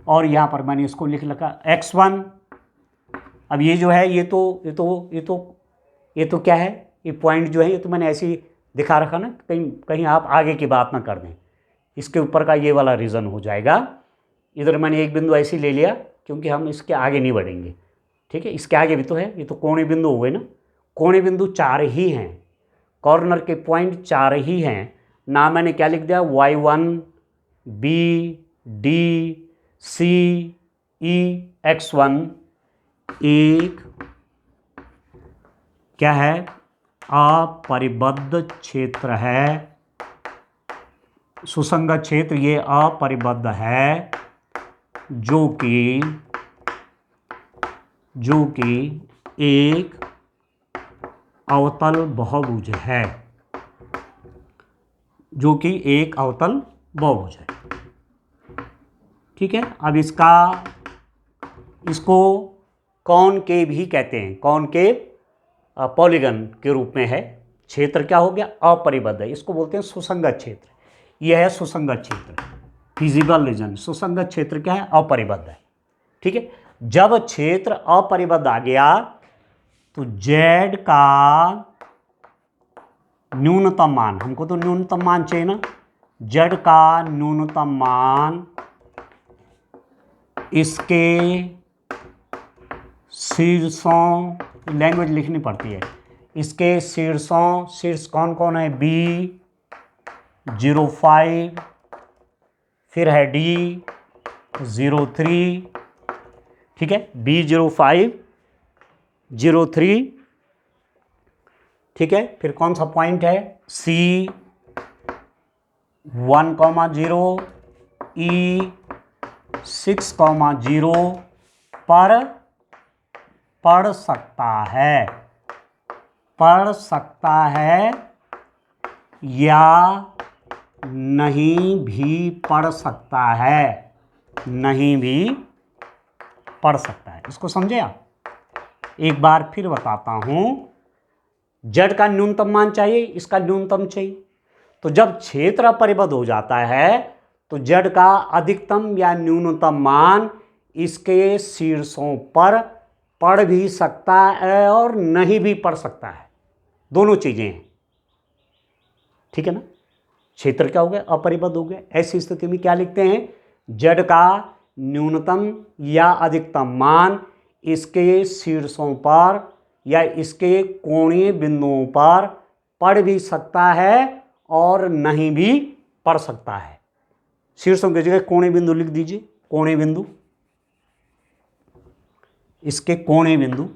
Speaker 1: और यहाँ पर मैंने इसको लिख रखा x1। अब ये जो है ये तो क्या है, ये पॉइंट जो है ये तो मैंने ऐसे ही दिखा रखा ना, कहीं आप आगे की बात ना कर दें, इसके ऊपर का ये वाला रीज़न हो जाएगा। इधर मैंने एक बिंदु ऐसे ही ले लिया क्योंकि हम इसके आगे नहीं बढ़ेंगे, ठीक है, इसके आगे भी तो है, ये तो कोणे बिंदु हो गए ना, कोणे बिंदु 4 ही हैं, कॉर्नर के पॉइंट 4 ही हैं ना। मैंने क्या लिख दिया, y1 B D C E x1 एक क्या है, अपरिबद्ध क्षेत्र है, सुसंगत क्षेत्र ये अपरिबद्ध है, जो कि जो कि एक अवतल बहुभुज है, जो कि एक अवतल बहुभुज है। ठीक है, अब इसको कॉनकेव ही कहते हैं, कॉनकेव पॉलीगन के रूप में है। क्षेत्र क्या हो गया, अपरिबद्ध है, इसको बोलते हैं सुसंगत क्षेत्र। यह है सुसंगत क्षेत्र, फिजिबल रीजन। सुसंगत क्षेत्र क्या है, अपरिबद्ध है। ठीक है, जब क्षेत्र अपरिबद्ध आ गया तो z का न्यूनतम मान, हमको तो न्यूनतम मान चाहिए ना, z का न्यूनतम मान इसके शीर्षों, लैंग्वेज लिखनी पड़ती है, इसके शीर्षों, शीर्ष कौन कौन है, B05, फिर है D03, ठीक है, B05, 03, ठीक है, फिर कौन सा पॉइंट है, C 1,0, E 6,0 पर पढ़ सकता है या नहीं भी पढ़ सकता है, नहीं भी पढ़ सकता है। इसको समझे आप? एक बार फिर बताता हूं, z का न्यूनतम मान चाहिए, इसका न्यूनतम चाहिए, तो जब क्षेत्र अपरिबद्ध हो जाता है तो z का अधिकतम या न्यूनतम मान इसके शीर्षों पर पढ़ भी सकता है और नहीं भी पढ़ सकता है, दोनों चीजें हैं। ठीक है ना, क्षेत्र क्या हो गया, अपरिबद्ध हो गया। ऐसी स्थिति में क्या लिखते हैं, z का न्यूनतम या अधिकतम मान इसके शीर्षों पर या इसके कोणीय बिंदुओं पर पढ़ भी सकता है और नहीं भी पढ़ सकता है। शीर्षों की जगह कोणीय बिंदु लिख दीजिए, कोणीय बिंदु, इसके कोणीय बिंदु,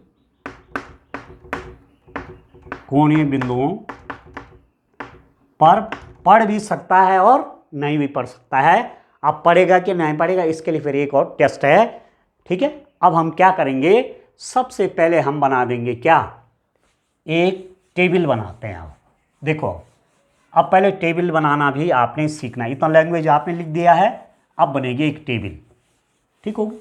Speaker 1: कोणीय बिंदुओं पर पढ़ भी सकता है और नहीं भी पढ़ सकता है। अब पढ़ेगा कि नहीं पढ़ेगा, इसके लिए फिर एक और टेस्ट है। ठीक है, अब हम क्या करेंगे, सबसे पहले हम बना देंगे क्या, एक टेबल बनाते हैं। अब देखो, अब पहले टेबल बनाना भी आपने सीखना है। इतना लैंग्वेज आपने लिख दिया है, अब बनेगी एक टेबल। ठीक होगी,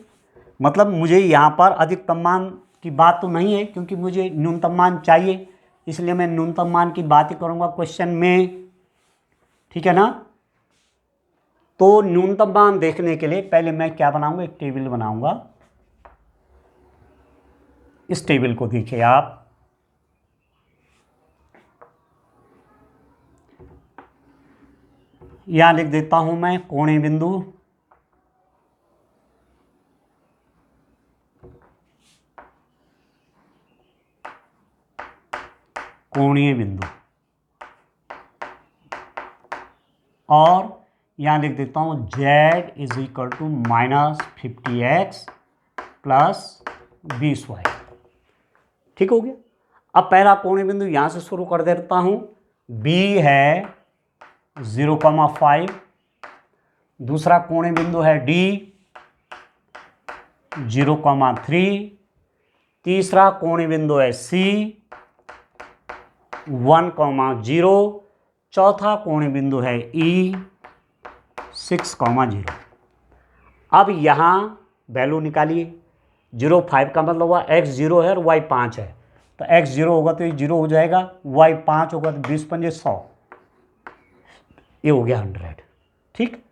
Speaker 1: मतलब मुझे यहाँ पर अधिकतम मान की बात तो नहीं है, क्योंकि मुझे न्यूनतम मान चाहिए, इसलिए मैं न्यूनतम मान की बात ही करूँगा क्वेश्चन में। ठीक है ना, तो न्यूनतम मान देखने के लिए पहले मैं क्या बनाऊंगा, एक टेबल बनाऊंगा। इस टेबल को देखिए आप, यहां लिख देता हूं मैं कोणीय बिंदु, कोणीय बिंदु, और यहां लिख देता हूं z is equal to -50x plus 20y। ठीक हो गया। अब पहला कोणीय बिंदु यहां से शुरू कर देता हूं, B है 0,5, दूसरा कोणीय बिंदु है D 0,3, तीसरा कोणीय बिंदु है C 1,0, चौथा कोणीय बिंदु है E 6,0। अब यहाँ वैल्यू निकालिए। 0,5 का मतलब हुआ x 0 है और y 5 है, तो x 0 होगा तो ये 0 हो जाएगा, y 5 होगा तो 20 पंजे 100, ये हो गया 100। ठीक,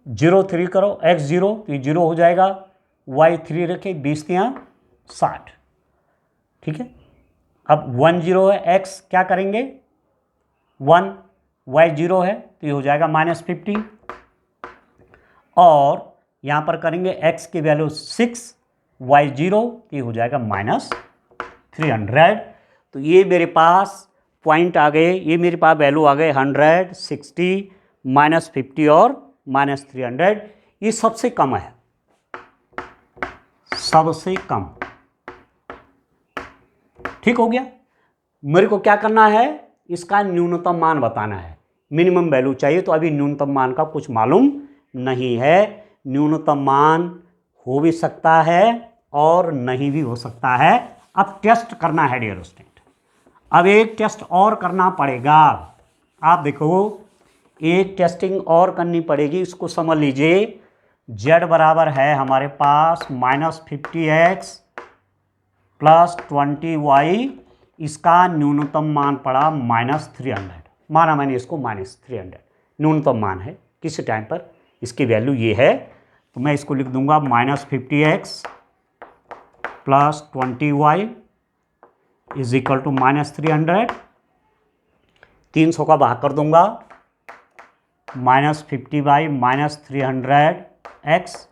Speaker 1: 0,3 करो, x 0 तो ये 0 हो जाएगा, y 3 रखे, 20 के यहाँ 60। ठीक है, अब 1 0 है, x क्या करेंगे 1, y 0 है तो ये हो जाएगा -50, और यहाँ पर करेंगे x की वैल्यू 6, y 0 तो ये हो जाएगा -300। तो ये मेरे पास पॉइंट आ गए, ये मेरे पास वैल्यू आ गए 100, 60, -50 और -300। ये सबसे कम है, सबसे कम। ठीक हो गया। मेरे को क्या करना है, इसका न्यूनतम मान बताना है, मिनिमम वैल्यू चाहिए, तो अभी न्यूनतम मान का कुछ मालूम नहीं है। न्यूनतम मान हो भी सकता है और नहीं भी हो सकता है। अब टेस्ट करना है डियर स्टूडेंट, अब एक टेस्ट और करना पड़ेगा। आप देखो एक टेस्टिंग और करनी पड़ेगी, इसको समझ लीजिए। z बराबर है हमारे पास -50x प्लस 20y, इसका न्यूनतम मान पड़ा -300। माना मैंने इसको -300 न्यूनतम मान है किसी टाइम पर, इसकी वैल्यू ये है। तो मैं इसको लिख दूंगा -50x plus 20y is equal to -300। 300 का भाग कर दूंगा, -50 by -300x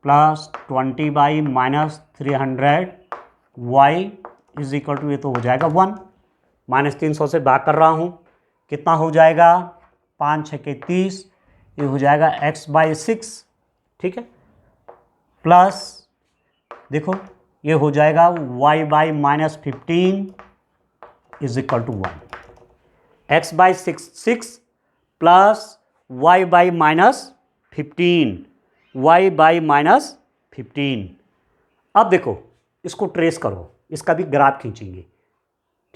Speaker 1: plus 20 by -300y is equal to, ये तो हो जाएगा 1। -300 से भाग कर रहा हूँ, कितना हो जाएगा, 5 6 के 30, ये हो जाएगा x/6, ठीक है। प्लस देखो ये हो जाएगा y/-15 is equal to 1। x/6 plus y/-15, y/-15। अब देखो इसको ट्रेस करो, इसका भी ग्राफ खींचेंगे,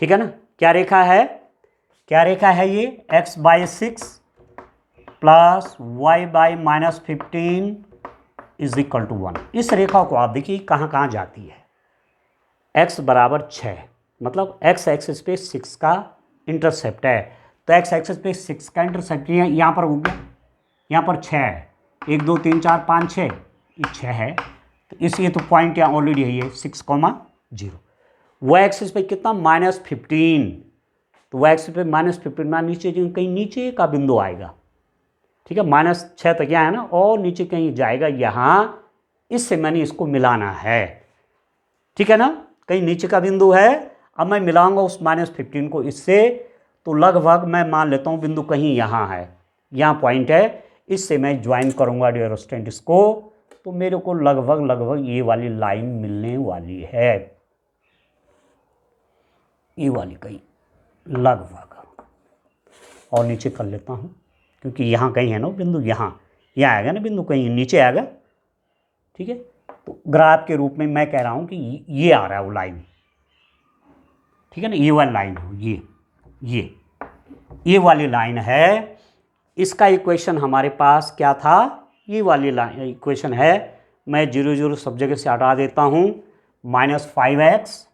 Speaker 1: ठीक है ना। क्या रेखा है, क्या रेखा है ये, x/6 plus y/-15 is equal to 1। इस रेखा को आप देखिए कहाँ कहाँ जाती है। x बराबर 6, मतलब x एक्सिस पे 6 का इंटरसेप्ट है, तो x एक्सिस पे 6 का इंटरसेप्ट यहाँ पर हो गया, यहाँ पर 6 है, 1 2 3 4 5 6, ये 6 है, तो इसलिए तो पॉइंट यहाँ ऑलरेडी है ये 6,0। वह एक्सिस पे कितना, -15, तो वह एक्सिस पे -15 नीचे कहीं नीचे का बिंदु आएगा, ठीक है। -6 तक यहाँ है ना, और नीचे कहीं जाएगा यहाँ, इससे मैंने इसको मिलाना है, ठीक है ना, कहीं नीचे का बिंदु है। अब मैं मिलाऊंगा उस -15 को इससे, तो लगभग मैं मान लेता हूँ बिंदु कहीं यहाँ है, यहाँ पॉइंट है, इससे मैं ज्वाइन करूँगा डियर स्टूडेंट इसको, तो मेरे को लगभग ये वाली लाइन मिलने वाली है, ये वाली कहीं लगभग, और नीचे कर लेता हूँ क्योंकि यहाँ कहीं है ना बिंदु, यहाँ आएगा ना बिंदु, कहीं नीचे आएगा, ठीक है। तो ग्राफ के रूप में मैं कह रहा हूँ कि ये आ रहा है वो लाइन, ठीक है ना, ये वाली लाइन हो, ये वाली लाइन है। इसका इक्वेशन हमारे पास क्या था, ये वाली लाइन इक्वेशन है। मैं 0 0 सब जगह से हटा देता हूँ, -5x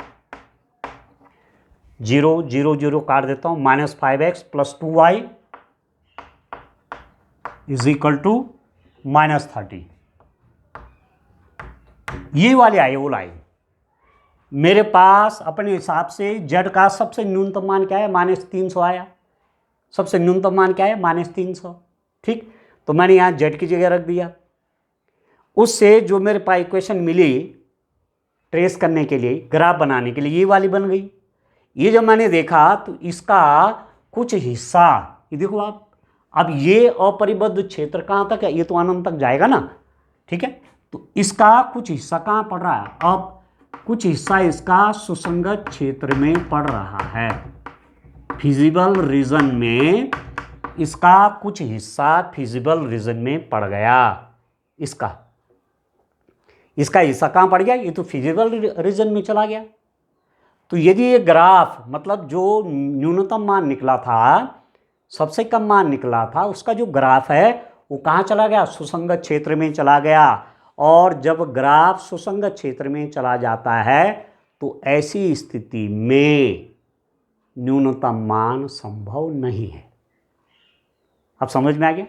Speaker 1: 0 0 0 काट देता हूँ, -5x plus 2y is equal to -30। ये वाली आई वो लाइन। मेरे पास अपने हिसाब से z का सबसे न्यूनतम मान क्या है, -300 आया, सबसे न्यूनतम मान क्या है, -300, ठीक। तो मैंने यहाँ z की जगह रख दिया, उससे जो मेरे पास इक्वेशन मिली ट्रेस करने के लिए, ग्राफ बनाने के लिए, ये वाली बन गई। ये जब मैंने देखा तो इसका कुछ हिस्सा, ये देखो आप, अब ये अपरिबद्ध क्षेत्र कहाँ तक है, ये तो अनंत तक जाएगा ना, ठीक है। तो इसका कुछ हिस्सा कहाँ पड़ रहा है, अब कुछ हिस्सा इसका सुसंगत क्षेत्र में पड़ रहा है, फिजिबल रीजन में, इसका कुछ हिस्सा फिजिबल रीजन में पड़ गया। इसका हिस्सा कहाँ पड़ गया, ये तो फिजिबल रीजन में चला गया। तो यदि ये ग्राफ, मतलब जो न्यूनतम मान निकला था, सबसे कम मान निकला था, उसका जो ग्राफ है वो कहाँ चला गया, सुसंगत क्षेत्र में चला गया। और जब ग्राफ सुसंगत क्षेत्र में चला जाता है तो ऐसी स्थिति में न्यूनतम मान संभव नहीं है। अब समझ में आ गया,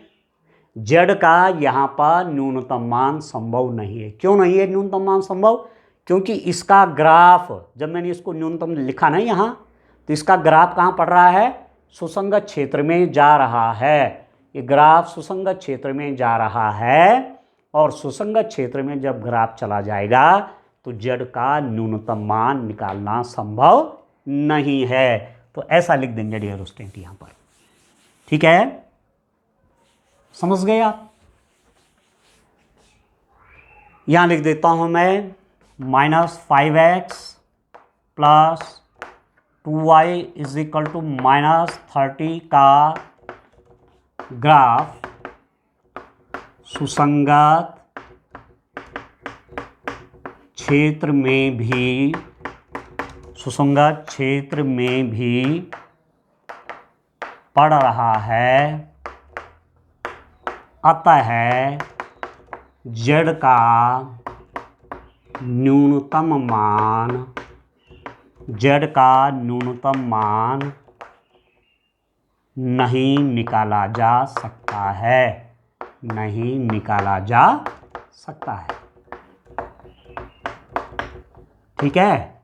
Speaker 1: z का यहाँ पर न्यूनतम मान संभव नहीं है। क्यों नहीं है न्यूनतम मान संभव, क्योंकि इसका ग्राफ, जब मैंने इसको न्यूनतम लिखा ना यहाँ, तो इसका ग्राफ कहाँ पड़ रहा है, सुसंगत क्षेत्र में जा रहा है। ये ग्राफ सुसंगत क्षेत्र में जा रहा है, और सुसंगत क्षेत्र में जब ग्राफ चला जाएगा तो z का न्यूनतम मान निकालना संभव नहीं है। तो ऐसा लिख देंगे डियर स्टूडेंट यहाँ पर, ठीक है, समझ गए आप। यहाँ लिख देता हूँ मैं -5x plus 2y is equal to -30 का ग्राफ सुसंगत क्षेत्र में भी, सुसंगत क्षेत्र में भी पड़ रहा है, अतः z का न्यूनतम मान, z का न्यूनतम मान नहीं निकाला जा सकता है, नहीं निकाला जा सकता है। ठीक है,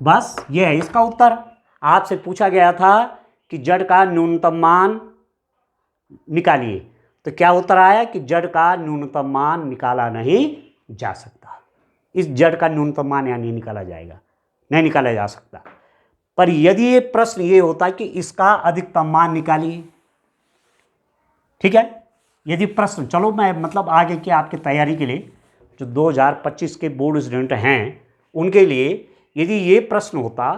Speaker 1: बस ये है इसका उत्तर। आपसे पूछा गया था कि z का न्यूनतम मान निकालिए, तो क्या उत्तर आया कि z का न्यूनतम मान निकाला नहीं जा सकता। इस z का न्यूनतम मान यहाँ नहीं निकाला जाएगा, नहीं निकाला जा सकता। पर यदि ये प्रश्न ये होता कि इसका अधिकतम मान निकालिए, ठीक है, यदि प्रश्न, चलो मैं मतलब आगे की आपकी तैयारी के लिए जो 2025 के बोर्ड स्टूडेंट हैं उनके लिए यदि ये प्रश्न होता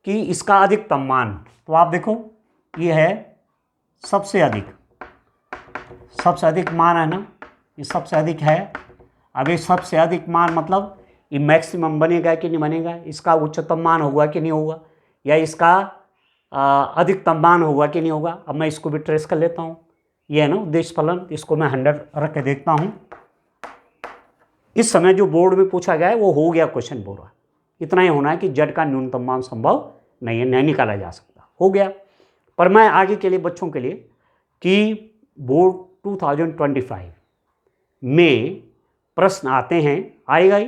Speaker 1: कि इसका अधिकतम मान, तो आप देखो ये है सबसे अधिक मान है ना, ये सबसे अधिक है। अब ये सबसे अधिक मान मतलब ये मैक्सिमम बनेगा कि नहीं बनेगा, इसका उच्चतम मान होगा कि नहीं होगा, या इसका अधिकतम मान होगा कि नहीं होगा। अब मैं इसको भी ट्रेस कर लेता हूँ, ये है ना उद्देश्य फलन, इसको मैं 100 रख के देखता हूँ। इस समय जो बोर्ड में पूछा गया है वो हो गया क्वेश्चन पूरा। इतना ही होना है कि z का न्यूनतम मान संभव नहीं है, नहीं निकाला जा सकता, हो गया। पर मैं आगे के लिए बच्चों के लिए कि बोर्ड 2025 में प्रश्न आते हैं, आएगा ही,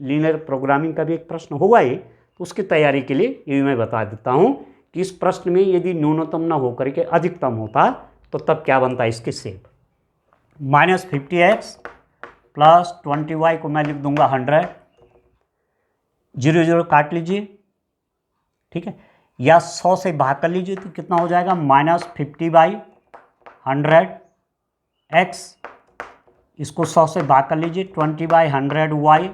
Speaker 1: लीनियर प्रोग्रामिंग का भी एक प्रश्न होगा ही, तो उसकी तैयारी के लिए ये मैं बता देता हूँ कि इस प्रश्न में यदि न्यूनतम ना होकर के अधिकतम होता तो तब क्या बनता है इसकी शेप। -50x प्लस 20y को मैं लिख दूंगा 100, 0 0 काट लीजिए, ठीक है, या 100 से भाग कर लीजिए तो कितना हो जाएगा -50/100x, इसको 100 से भाग कर लीजिए, 20/100y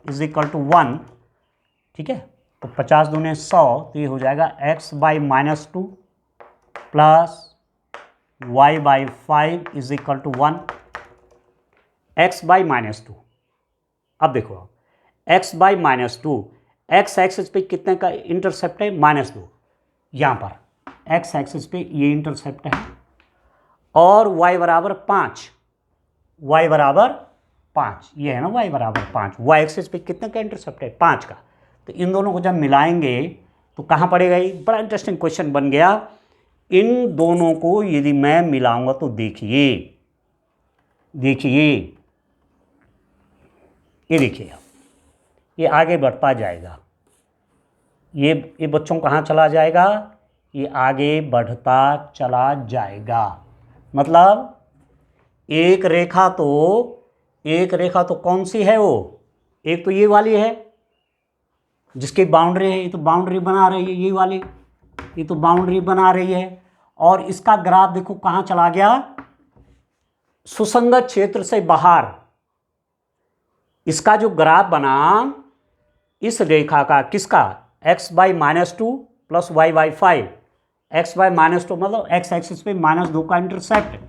Speaker 1: इज इक्वल टू 1, ठीक है। तो 50 दूने 100, तो ये हो जाएगा x/-2 plus y/5 is equal to 1, x/-2। अब देखो आप x/-2, x एक्सिस पे कितने का इंटरसेप्ट है -2, यहाँ पर x एक्सिस पे ये इंटरसेप्ट है, और y बराबर 5, y बराबर 5, ये है ना y बराबर 5, y एक्सिस पे कितने का इंटरसेप्ट है 5 का। तो इन दोनों को जब मिलाएंगे तो कहाँ पड़ेगा, ये बड़ा इंटरेस्टिंग क्वेश्चन बन गया। इन दोनों को यदि मैं मिलाऊंगा तो देखिए ये देखिए ये आगे बढ़ता जाएगा, ये बच्चों कहाँ चला जाएगा, ये आगे बढ़ता चला जाएगा। मतलब एक रेखा तो कौन सी है, वो एक तो ये वाली है जिसकी बाउंड्री है, ये तो बाउंड्री बना रही है, ये वाली, ये तो बाउंड्री बना रही है, और इसका ग्राफ देखो कहाँ चला गया, सुसंगत क्षेत्र से बाहर। इसका जो ग्राफ बना इस रेखा का, किसका, x/-2 प्लस y/5, x/-2 मतलब x एक्सिस पे -2 का इंटरसेप्ट,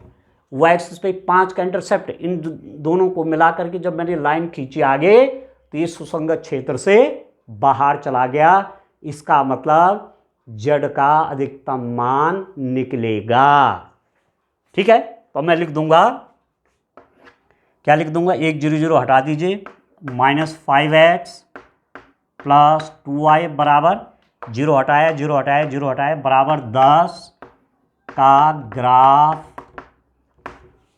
Speaker 1: y एक्सिस पे 5 का इंटरसेप्ट, इन दोनों को मिला करके जब मैंने लाइन खींची आगे तो ये सुसंगत क्षेत्र से बाहर चला गया। इसका मतलब z का अधिकतम मान निकलेगा, ठीक है। तो मैं लिख दूंगा, क्या लिख दूंगा, 1 0 0 हटा दीजिए, -5x प्लस 2y बराबर 0 हटाया बराबर 10 का ग्राफ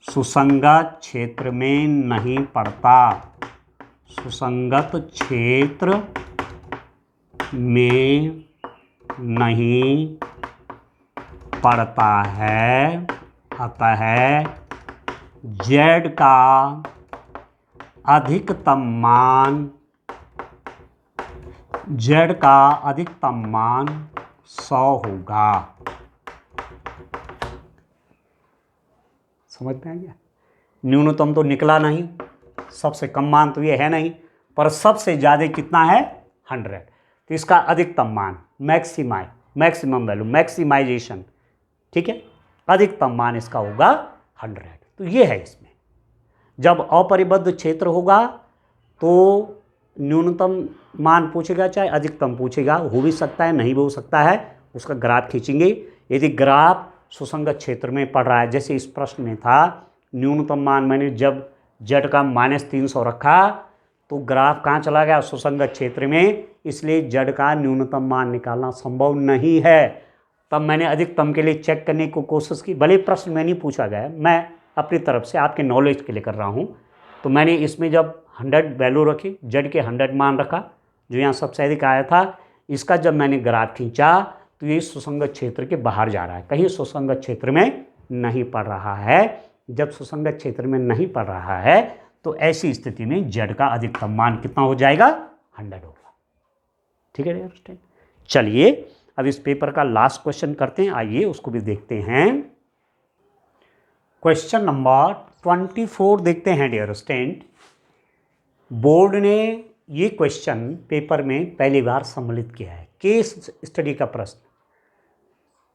Speaker 1: सुसंगत क्षेत्र में नहीं पड़ता, सुसंगत क्षेत्र में नहीं पड़ता है, अतः z का अधिकतम मान 100 होगा। समझ में आ गया। न्यूनतम तो निकला नहीं, सबसे कम मान तो ये है नहीं, पर सबसे ज़्यादा कितना है 100, तो इसका अधिकतम मान मैक्सिमम वैल्यू, मैक्सिमाइजेशन, ठीक है, अधिकतम मान इसका होगा 100। तो ये है इसमें, जब अपरिबद्ध क्षेत्र होगा तो न्यूनतम मान पूछेगा चाहे अधिकतम पूछेगा, हो भी सकता है नहीं भी हो सकता है, उसका ग्राफ खींचेंगे। यदि ग्राफ सुसंगत क्षेत्र में पड़ रहा है, जैसे इस प्रश्न में था न्यूनतम मान मैंने जब जेड का -300 रखा तो ग्राफ कहाँ चला गया, सुसंगत क्षेत्र में, इसलिए जेड का न्यूनतम मान निकालना संभव नहीं है। तब मैंने अधिकतम के लिए चेक करने की कोशिश की, भले प्रश्न में नहीं पूछा गया, मैं अपनी तरफ से आपके नॉलेज के लिए कर रहा हूँ। तो मैंने इसमें जब 100 वैल्यू रखी, जेड के 100 मान रखा जो यहाँ सबसे अधिक आया था, इसका जब मैंने ग्राफ खींचा तो ये सुसंगत क्षेत्र के बाहर जा रहा है, कहीं सुसंगत क्षेत्र में नहीं पड़ रहा है। जब सुसंगत क्षेत्र में नहीं पड़ रहा है तो ऐसी स्थिति में जेड का अधिकतम मान कितना हो जाएगा, 100 होगा। ठीक है डियर। चलिए अब इस पेपर का लास्ट क्वेश्चन करते हैं, आइए उसको भी देखते हैं। क्वेश्चन नंबर 24 देखते हैं डियर स्टूडेंट। बोर्ड ने ये क्वेश्चन पेपर में पहली बार सम्मिलित किया है, केस स्टडी का प्रश्न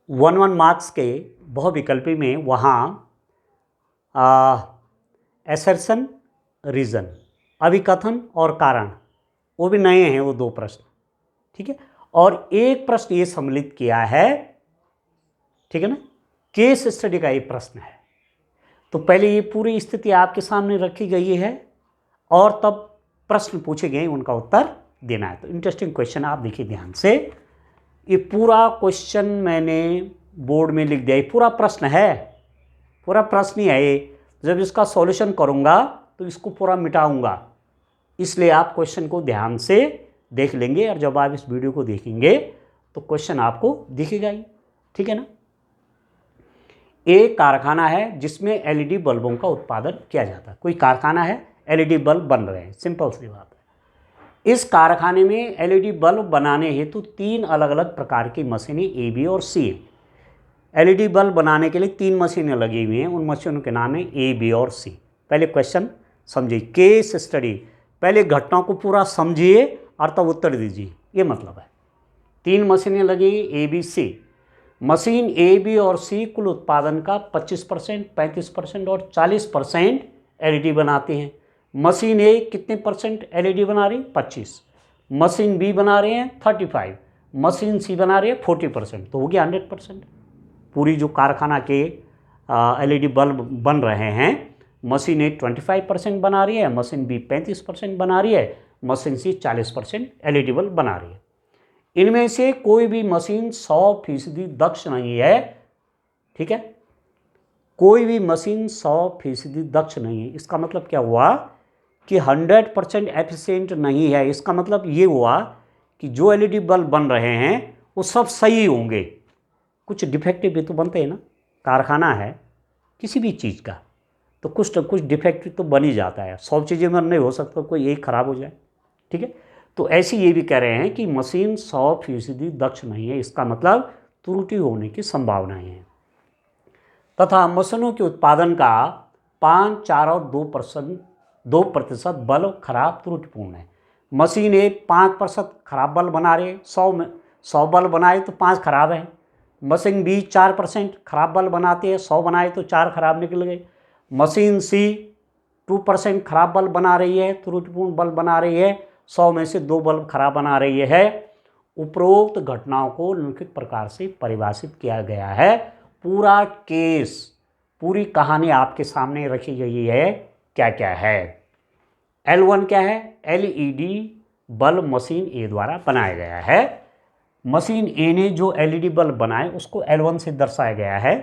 Speaker 1: 1 मार्क्स के बहुविकल्पी में। वहाँ एसर्शन, रीजन, अभिकथन और कारण, वो भी नए हैं वो 2 प्रश्न, ठीक है। और एक प्रश्न ये सम्मिलित किया है, ठीक है ना, केस स्टडी का ये प्रश्न है। तो पहले ये पूरी स्थिति आपके सामने रखी गई है और तब प्रश्न पूछे गए, उनका उत्तर देना है। तो इंटरेस्टिंग क्वेश्चन, आप देखिए ध्यान से। ये पूरा क्वेश्चन मैंने बोर्ड में लिख दिया, ये पूरा प्रश्न है, पूरा प्रश्न ही है ये। जब इसका सॉल्यूशन करूँगा तो इसको पूरा मिटाऊंगा, इसलिए आप क्वेश्चन को ध्यान से देख लेंगे और जब आप इस वीडियो को देखेंगे तो क्वेश्चन आपको दिखेगा ही, ठीक है ना। एक कारखाना है जिसमें एलईडी बल्बों का उत्पादन किया जाता है। कोई कारखाना है, एलईडी बल्ब बन रहे हैं, सिंपल सी बात है। इस कारखाने में एलईडी बल्ब बनाने हेतु 3 अलग अलग प्रकार की मशीनें ए, बी और सी हैं। एलईडी बल्ब बनाने के लिए 3 मशीनें लगी हुई हैं, उन मशीनों के नाम है ए, बी और सी। पहले क्वेश्चन समझिए, केस स्टडी, पहले घटना को पूरा समझिए और तब उत्तर दीजिए, ये मतलब है। 3 मशीनें लगी ए, बी, सी। मशीन ए, बी और सी कुल उत्पादन का 25%, 35% और 40% एलईडी बनाते हैं। मशीन ए कितने परसेंट एलईडी बना रही, 25। मशीन बी बना रहे हैं 35, मशीन सी बना रही है 40%, तो हो गया 100%। पूरी जो कारखाना के एलईडी बल्ब बन रहे हैं, मशीन ए 25% बना रही है, मशीन बी 35% बना रही है, मशीन सी 40% एलईडी बल्ब बना रही है। इनमें से कोई भी मशीन 100% दक्ष नहीं है, ठीक है। कोई भी मशीन 100% दक्ष नहीं है। इसका मतलब क्या हुआ कि 100% एफिशिएंट नहीं है। इसका मतलब ये हुआ कि जो एलईडी बल्ब बन रहे हैं वो सब सही होंगे, कुछ डिफेक्टिव भी तो बनते हैं ना। कारखाना है किसी भी चीज़ का, तो कुछ न कुछ डिफेक्टिव तो बन ही जाता है। 100 चीज़ें में नहीं हो सकता कोई एक खराब हो जाए, ठीक है। तो ऐसे ये भी कह रहे हैं कि मशीन 100% दक्ष नहीं है, इसका मतलब त्रुटि होने की संभावनाएं हैं। तथा मशीनों के उत्पादन का 5, 4 और 2% बल्ब खराब त्रुटिपूर्ण है। मशीन ए 5% खराब बल्ब बना रहे, 100 बल्ब बनाए तो 5 खराब है। मशीन बी 4% खराब बल्ब बनाती है, 100 बनाए तो 4 खराब निकल गए। मशीन सी 2% खराब बल्ब बना रही है, त्रुटिपूर्ण बल्ब बना रही है, 100 में से 2 बल्ब खराब बना रही है। उपरोक्त घटनाओं को निम्नलिखित प्रकार से परिभाषित किया गया है। पूरा केस, पूरी कहानी आपके सामने रखी गई है। क्या क्या है? L1 क्या है? एलईडी बल्ब मशीन ए द्वारा बनाया गया है। मशीन ए ने जो एलईडी बल्ब बनाए उसको L1 से दर्शाया गया है,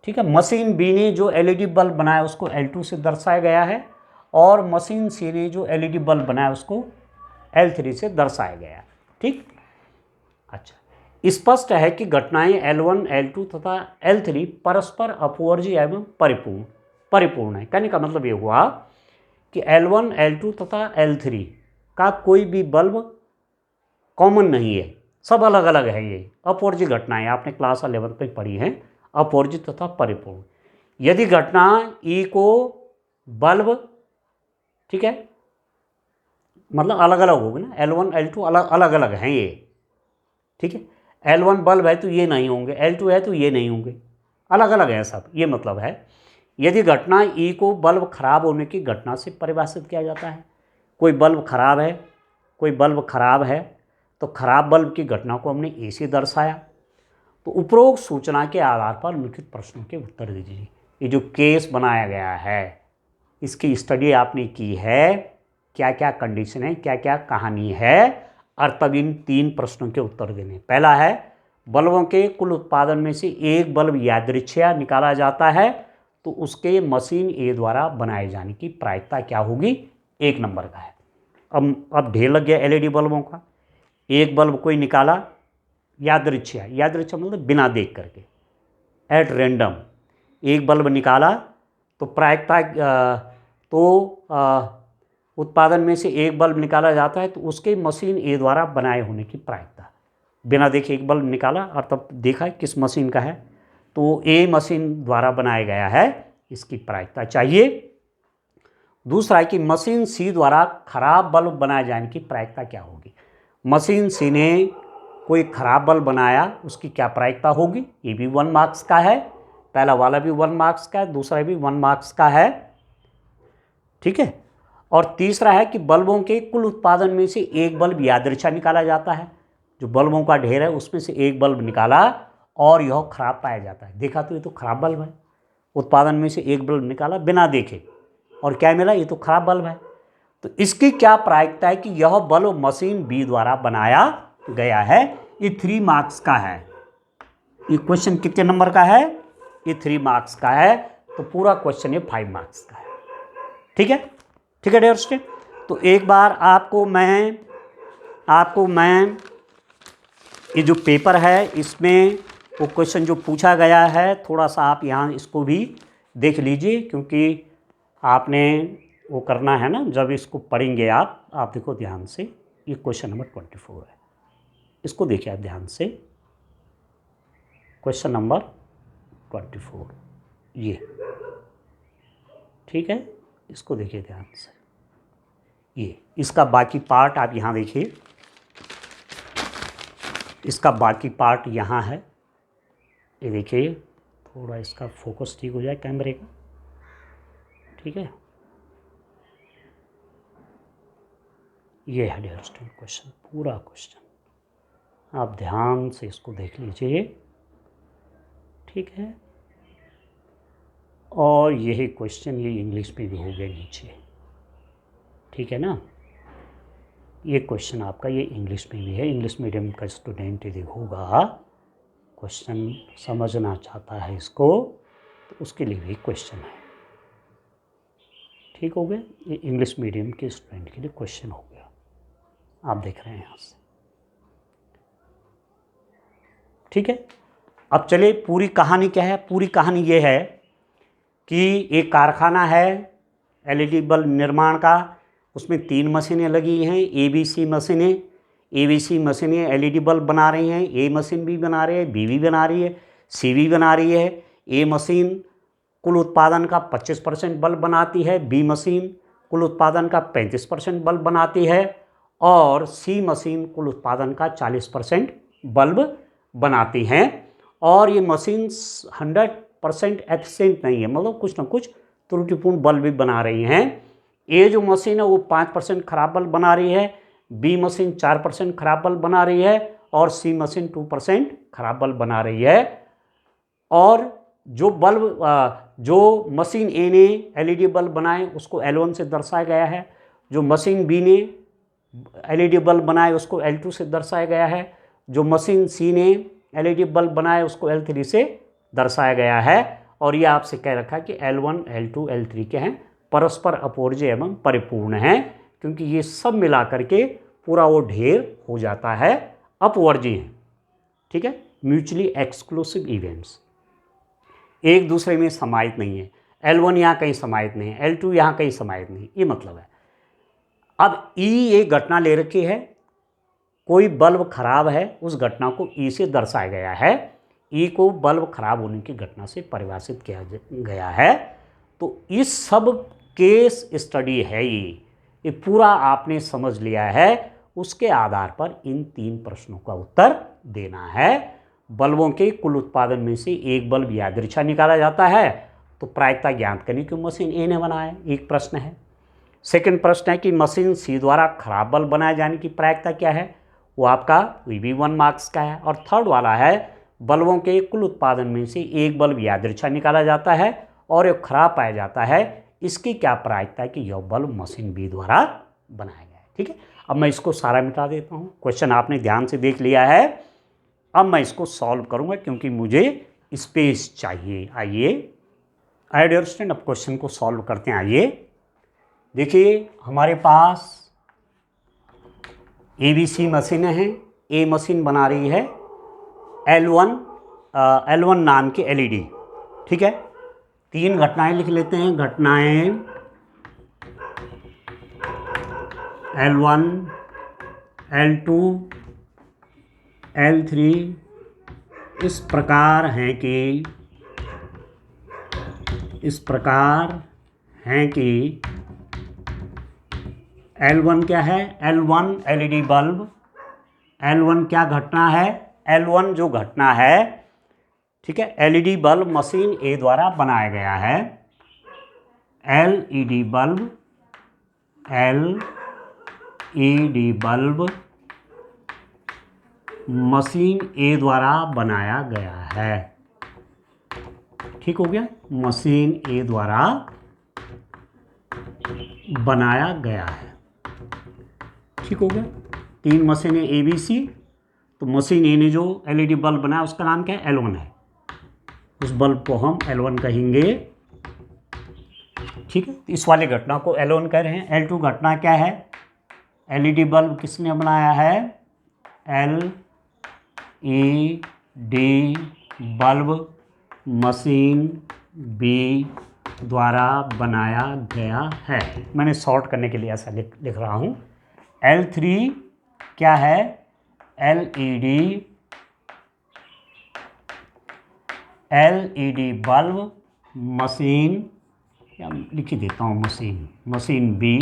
Speaker 1: ठीक है। मशीन बी ने जो एलईडी बल्ब बनाया उसको L2 से दर्शाया गया है, और मशीन सी ने जो एलईडी बल्ब बनाया उसको L3 से दर्शाया गया है, ठीक। अच्छा, स्पष्ट है कि घटनाएं L1, L2 तथा L3 परस्पर अपवर्जी एवं परिपूर्ण है। कहने का मतलब ये हुआ कि L1, L2 तथा L3 का कोई भी बल्ब कॉमन नहीं है, सब अलग अलग है। ये अपवर्जी घटनाएं आपने क्लास 11 में पढ़ी हैं, अपवर्जी तथा परिपूर्ण। यदि घटना E को बल्ब, ठीक है, मतलब अलग अलग होगी ना, L1, L2 अलग अलग हैं ये, ठीक है। L1 बल्ब है तो ये नहीं होंगे, L2 है तो ये नहीं होंगे, अलग अलग हैं सब, ये मतलब है। यदि घटना E को बल्ब खराब होने की घटना से परिभाषित किया जाता है, कोई बल्ब खराब है, कोई बल्ब खराब है, तो खराब बल्ब की घटना को हमने ए से दर्शाया। तो उपरोक्त सूचना के आधार पर लिखित प्रश्नों के उत्तर दीजिए। ये जो केस बनाया गया है इसकी स्टडी आपने की है, क्या क्या कंडीशन है, क्या क्या कहानी है, और तब इन 3 प्रश्नों के उत्तर देने। पहला है बल्बों के कुल उत्पादन में से एक बल्ब यादृच्छिक निकाला जाता है तो उसके मशीन ए द्वारा बनाए जाने की प्रायिकता क्या होगी, 1 नंबर का है। अब ढेर लग गया एलईडी बल्बों का। एक बल्ब कोई निकाला यादृच्छिक मतलब बिना देख करके, एट रैंडम एक बल्ब निकाला तो प्रायिकता उत्पादन में से एक बल्ब निकाला जाता है तो उसके मशीन ए द्वारा बनाए होने की प्रायिकता। बिना देखे एक बल्ब निकाला और तब देखा किस मशीन का है तो ए मशीन द्वारा बनाया गया है, इसकी प्रायिकता चाहिए। दूसरा है कि मशीन सी द्वारा खराब बल्ब बनाए जाने की प्रायिकता क्या होगी। मशीन सी ने कोई खराब बल्ब बनाया, उसकी क्या प्रायिकता होगी। ये भी 1 मार्क्स का है, पहला वाला भी 1 मार्क्स का है, दूसरा भी 1 मार्क्स का है, ठीक है। और तीसरा है कि बल्बों के कुल उत्पादन में से एक बल्ब यादृच्छिक निकाला जाता है। जो बल्बों का ढेर है उसमें से एक बल्ब निकाला और यह खराब पाया जाता है। देखा तो ये तो खराब बल्ब है, उत्पादन में से एक बल्ब निकाला बिना देखे और क्या मिला, ये तो खराब बल्ब है। तो इसकी क्या प्रायिकता है कि यह बल्ब मशीन बी द्वारा बनाया गया है। ये 3 मार्क्स का है। ये क्वेश्चन कितने नंबर का है, ये 3 मार्क्स का है। तो पूरा क्वेश्चन ये 5 मार्क्स का है, ठीक है, ठीक है डियर स्टूडेंट। तो एक बार आपको मैं ये जो पेपर है इसमें वो क्वेश्चन जो पूछा गया है थोड़ा सा आप यहाँ इसको भी देख लीजिए, क्योंकि आपने वो करना है ना, जब इसको पढ़ेंगे आप देखो ध्यान से। ये क्वेश्चन नंबर 24 है, इसको देखिए आप ध्यान से। क्वेश्चन नंबर 24 ये, ठीक है, इसको देखिए ध्यान से। ये इसका बाकी पार्ट आप यहाँ देखिए, इसका बाकी पार्ट यहाँ है। ये देखिए थोड़ा इसका फोकस ठीक हो जाए कैमरे का, ठीक है। ये है डियर स्टूडेंट क्वेश्चन, पूरा क्वेश्चन आप ध्यान से इसको देख लीजिए, ठीक है। और यही क्वेश्चन ये इंग्लिश में भी हो गया नीचे, ठीक है ना। ये क्वेश्चन आपका ये इंग्लिश में भी है। इंग्लिश मीडियम का स्टूडेंट यदि होगा, क्वेश्चन समझना चाहता है इसको, तो उसके लिए भी क्वेश्चन है, ठीक हो गया। ये इंग्लिश मीडियम के स्टूडेंट के लिए क्वेश्चन हो गया, आप देख रहे हैं यहाँ से, ठीक है। अब चलिए पूरी कहानी क्या है। पूरी कहानी ये है कि एक कारखाना है एलईडी बल्ब निर्माण का, उसमें 3 मशीनें लगी हैं, एबीसी मशीनें। एबीसी मशीनें एलईडी बल्ब बना रही हैं, ए मशीन भी बना रही है, बी भी बना रही है, सी भी बना रही है। ए मशीन कुल उत्पादन का 25% बल्ब बनाती है, बी मशीन कुल उत्पादन का 35% बल्ब बनाती है, और सी मशीन कुल उत्पादन का 40% बल्ब बनाती हैं। और ये मशीन 100% एफिशिएंट नहीं है, मतलब कुछ ना कुछ त्रुटिपूर्ण बल्ब भी बना रही हैं। ए जो मशीन है वो 5% खराब बल्ब बना रही है, बी मशीन 4% खराब बल्ब बना रही है, और सी मशीन 2% खराब बल्ब बना रही है। और जो मशीन ए ने एलईडी बल्ब बनाए उसको L1 से दर्शाया गया है, जो मशीन बी ने एलईडी बल्ब बनाए उसको L2 से दर्शाया गया है, जो मशीन सी ने एलईडी बल्ब बनाए उसको L3 से दर्शाया गया है। और ये आपसे कह रखा है कि L1, L2, L3 के हैं, परस्पर अपोर्ज्य एवं परिपूर्ण हैं, क्योंकि ये सब मिला करके पूरा वो ढेर हो जाता है, अपवर्जी हैं, ठीक है। म्यूचुअली एक्सक्लूसिव इवेंट्स, एक दूसरे में समाहित नहीं है। L1 यहाँ कहीं समाहित नहीं है, L2 यहाँ कहीं समाहित नहीं, ये मतलब है। अब ई एक घटना ले रखी है, कोई बल्ब खराब है, उस घटना को ई से दर्शाया गया है। ई को बल्ब खराब होने की घटना से परिभाषित किया गया है। तो इस सब केस स्टडी है, ये पूरा आपने समझ लिया है। उसके आधार पर इन 3 प्रश्नों का उत्तर देना है। बल्बों के कुल उत्पादन में से एक बल्ब यादृच्छिक निकाला जाता है, तो प्रायिकता ज्ञात करनी क्यों मशीन ए ने बनाया, एक प्रश्न है। सेकंड प्रश्न है कि मशीन सी द्वारा खराब बल्ब बनाए जाने की प्रायिकता क्या है, वो आपका भी 1 मार्क्स का है। और थर्ड वाला है बल्बों के कुल उत्पादन में से एक बल्ब यादृच्छा निकाला जाता है और एक खराब पाया जाता है, इसकी क्या प्रायिकता है कि यह बल्ब मशीन बी द्वारा बनाया गया है। ठीक है, अब मैं इसको सारा मिटा देता हूँ। क्वेश्चन आपने ध्यान से देख लिया है, अब मैं इसको सॉल्व करूँगा क्योंकि मुझे स्पेस चाहिए। आइए आई अंडरस्टैंड, अब क्वेश्चन को सॉल्व करते हैं। आइए देखिए, हमारे पास ABC मशीनें हैं। ए मशीन बना रही है L1 नाम की LED। ठीक है, 3 घटनाएं लिख लेते हैं। घटनाएं L1, L2, L3 इस प्रकार हैं कि L1 क्या है, L1 LED बल्ब, L1 क्या घटना है, L1 जो घटना है, ठीक है, LED बल्ब मशीन ए द्वारा बनाया गया है। LED बल्ब मशीन ए द्वारा बनाया गया है। ठीक हो गया, मशीन ए द्वारा बनाया गया है। ठीक हो गया, 3 मशीनें ABC, तो मशीन ए ने जो LED बल्ब बनाया उसका नाम क्या है, L1 है। उस बल्ब को हम L1 कहेंगे। ठीक है, इस वाली घटना को L1 कह रहे हैं। L2 घटना क्या है, LED बल्ब किसने बनाया है, LED बल्ब मशीन बी द्वारा बनाया गया है। मैंने शॉर्ट करने के लिए ऐसा लिख रहा हूँ। L3 क्या है, LED बल्ब मशीन, या लिख ही देता हूँ मशीन बी,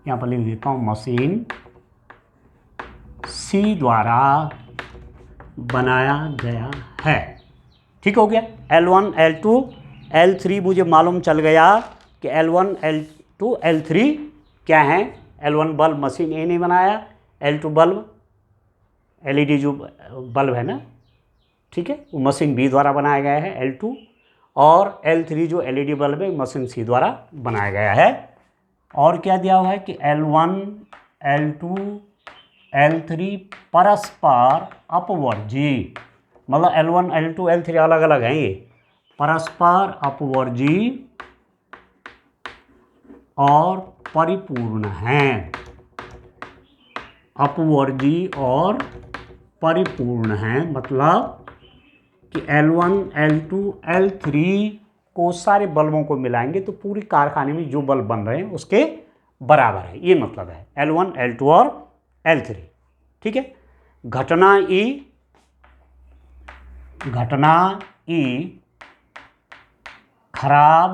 Speaker 1: यहाँ पर लिख देता हूँ मशीन सी द्वारा बनाया गया है। ठीक हो गया, L1, L2, L3 मुझे मालूम चल गया कि L1, L2, L3 क्या है। L1 बल्ब मशीन ए ने बनाया, L2 बल्ब LED जो बल्ब है ना, ठीक है, वो मशीन बी द्वारा बनाया गया है L2, और L3 जो LED बल्ब है मशीन सी द्वारा बनाया गया है। और क्या दिया हुआ है कि L1, L2, L3 परस्पर अपवर्जी, मतलब L1, L2, L3 अलग अलग हैं, ये परस्पर अपवर्जी और परिपूर्ण हैं। अपवर्जी और परिपूर्ण हैं, मतलब कि L1, L2, L3 को सारे बल्बों को मिलाएंगे तो पूरी कारखाने में जो बल्ब बन रहे हैं उसके बराबर है, ये मतलब है L1, L2 और L3। ठीक है, घटना E खराब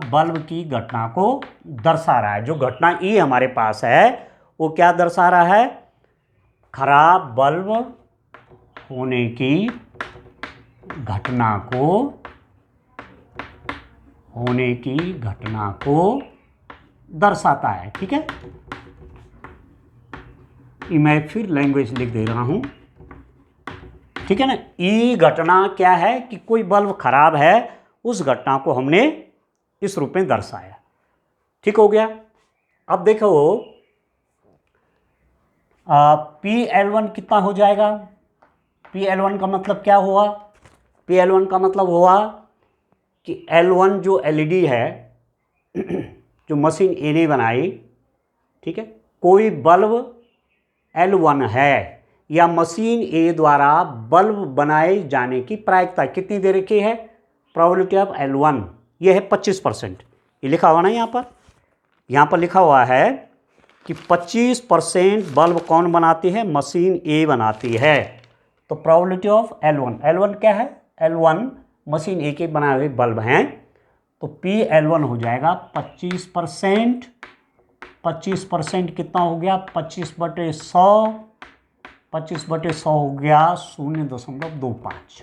Speaker 1: बल्ब की घटना को दर्शा रहा है। जो घटना E हमारे पास है वो क्या दर्शा रहा है, खराब बल्ब होने की घटना को दर्शाता है। ठीक है, मैं फिर लैंग्वेज लिख दे रहा हूं। ठीक है ना, ई घटना क्या है कि कोई बल्ब खराब है, उस घटना को हमने इस रूप में दर्शाया। ठीक हो गया, अब देखो PL1 कितना हो जाएगा। PL1 का मतलब क्या हुआ, PL1 का मतलब हुआ कि L1 जो LED है जो मशीन ए ने बनाई, ठीक है, कोई बल्ब L1 है या मशीन ए द्वारा बल्ब बनाए जाने की प्रायिकता कितनी दे रखी है, प्रोबेबिलिटी ऑफ L1 ये है 25%। ये लिखा हुआ ना, यहाँ पर लिखा हुआ है कि 25% बल्ब कौन बनाती है, मशीन ए बनाती है। तो प्रोबेबिलिटी ऑफ L1 क्या है, L1 मशीन ए के बनाए हुए बल्ब हैं, तो PL1 हो जाएगा 25%। 25% कितना हो गया, 25/100, 25/100 हो गया 0.25।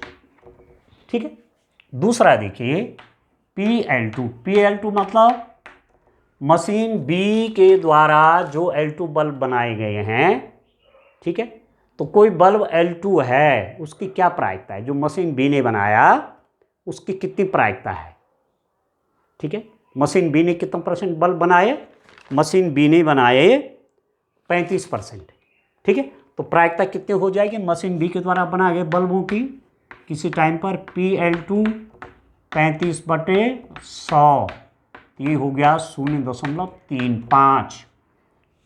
Speaker 1: ठीक है, दूसरा देखिए PL2 मतलब मशीन बी के द्वारा जो L2 बल्ब बनाए गए हैं, ठीक है। तो कोई बल्ब L2 है, उसकी क्या प्रायिकता है, जो मशीन बी ने बनाया उसकी कितनी प्रायिकता है, ठीक है। मशीन बी ने कितना % बल्ब बनाए, मशीन बी ने बनाए 35%, ठीक है। तो प्रायिकता कितनी हो जाएगी मशीन बी के द्वारा बनाए गए बल्बों की, किसी टाइम पर PL2 35/100, ये हो गया 0.35।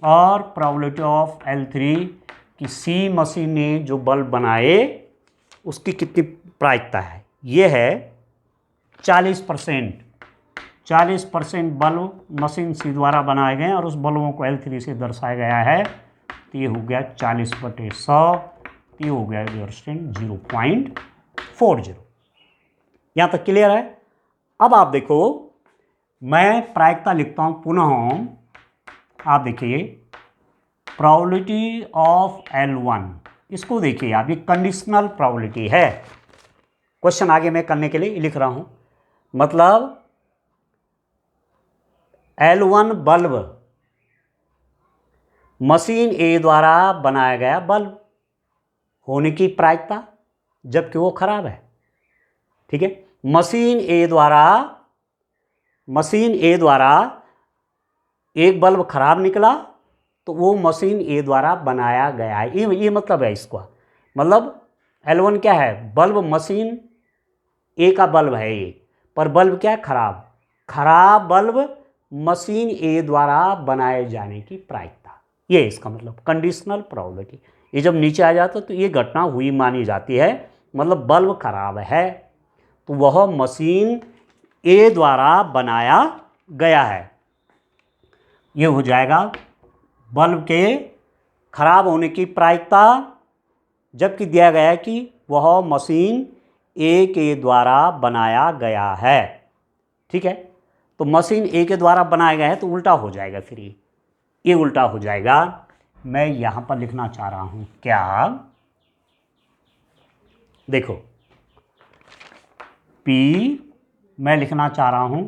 Speaker 1: और प्रोबेबिलिटी ऑफ L3 कि सी मशीन ने जो बल्ब बनाए उसकी कितनी प्रायिकता है, ये है 40%। 40% बल्ब मशीन सी द्वारा बनाए गए और उस बल्बों को L3 से दर्शाया गया है, तो ये हो गया 40/100, ये हो गया 0.40। यहाँ तक क्लियर है। अब आप देखो, मैं प्रायिकता लिखता हूँ पुनः, आप देखिए प्रोबेबिलिटी ऑफ L1, इसको देखिए आप, ये कंडीशनल प्रोबेबिलिटी है। क्वेश्चन आगे मैं करने के लिए लिख रहा हूं, मतलब L1 बल्ब मशीन ए द्वारा बनाया गया बल्ब होने की प्रायिकता, जबकि वो खराब है, ठीक है। मशीन ए द्वारा एक बल्ब खराब निकला तो वो मशीन ए द्वारा बनाया गया है, ये मतलब है इसका। मतलब L1 क्या है, बल्ब मशीन ए का बल्ब है ये, पर बल्ब क्या है, खराब बल्ब मशीन ए द्वारा बनाए जाने की प्रायिकता, ये इसका मतलब कंडीशनल प्रोबेबिलिटी। ये जब नीचे आ जाता तो ये घटना हुई मानी जाती है, मतलब बल्ब खराब है तो वह मशीन ए द्वारा बनाया गया है। ये हो जाएगा बल्ब के खराब होने की प्रायिकता, जबकि दिया गया है कि वह मशीन ए के द्वारा बनाया गया है, ठीक है। तो मशीन ए के द्वारा बनाया गया है तो उल्टा हो जाएगा, फिर ये उल्टा हो जाएगा। मैं यहां पर लिखना चाह रहा हूं क्या, देखो P मैं लिखना चाह रहा हूं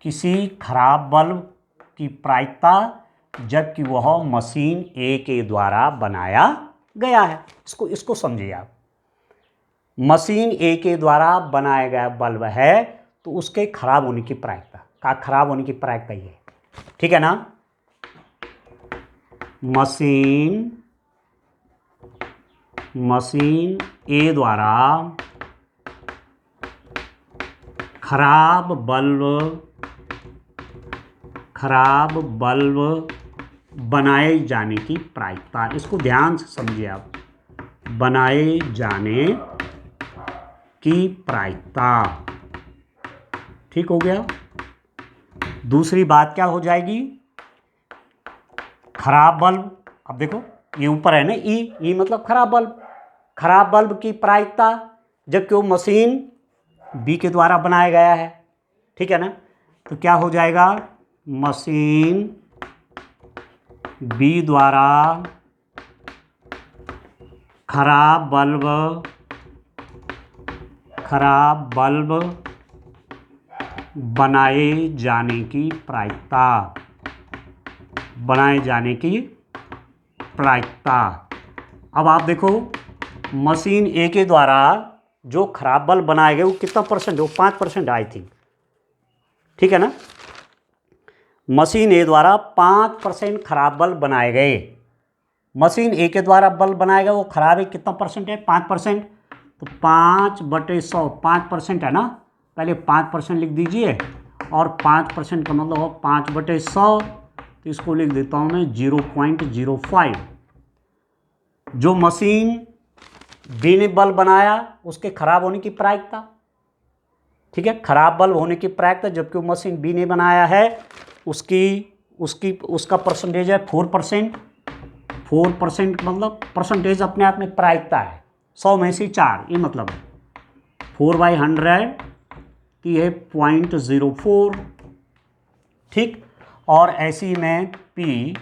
Speaker 1: किसी खराब बल्ब की प्रायिकता, जबकि वह मशीन ए के द्वारा बनाया गया है। इसको समझिए आप, मशीन ए के द्वारा बनाया गया बल्ब है तो उसके खराब होने की प्रायिकता, खराब होने की प्रायिकता ये, ठीक है ना। मशीन ए द्वारा खराब बल्ब बनाए जाने की प्रायिकता, इसको ध्यान से समझिए आप, बनाए जाने की प्रायिकता, ठीक हो गया। दूसरी बात क्या हो जाएगी, खराब बल्ब, अब देखो ये ऊपर है ना, ई मतलब खराब बल्ब की प्रायिकता, जबकि वो मशीन बी के द्वारा बनाया गया है, ठीक है ना। तो क्या हो जाएगा, मशीन बी द्वारा खराब बल्ब बनाए जाने की प्रायिकता, अब आप देखो मशीन ए के द्वारा जो खराब बल्ब बनाए गए वो कितना %, वो 5% आई थिंक, ठीक है ना। मशीन ए द्वारा 5% खराब बल्ब बनाए गए, मशीन ए के द्वारा बल्ब बनाया गया वो खराब है, कितना % है, 5%, तो 5/100, 5% है ना, पहले 5% लिख दीजिए, और 5% का मतलब हो 5/100, तो इसको लिख देता हूं मैं 0.05। जो मशीन बी ने बल्ब बनाया उसके खराब होने की प्रायिकता, ठीक है, खराब बल्ब होने की प्रायिकता, जबकि वो मशीन बी ने बनाया है उसका परसेंटेज है 4%। 4% मतलब परसेंटेज अपने आप में प्रायिकता है, 100 में से 4, ये मतलब 4/100 की है 0.04, ठीक। और ऐसी में P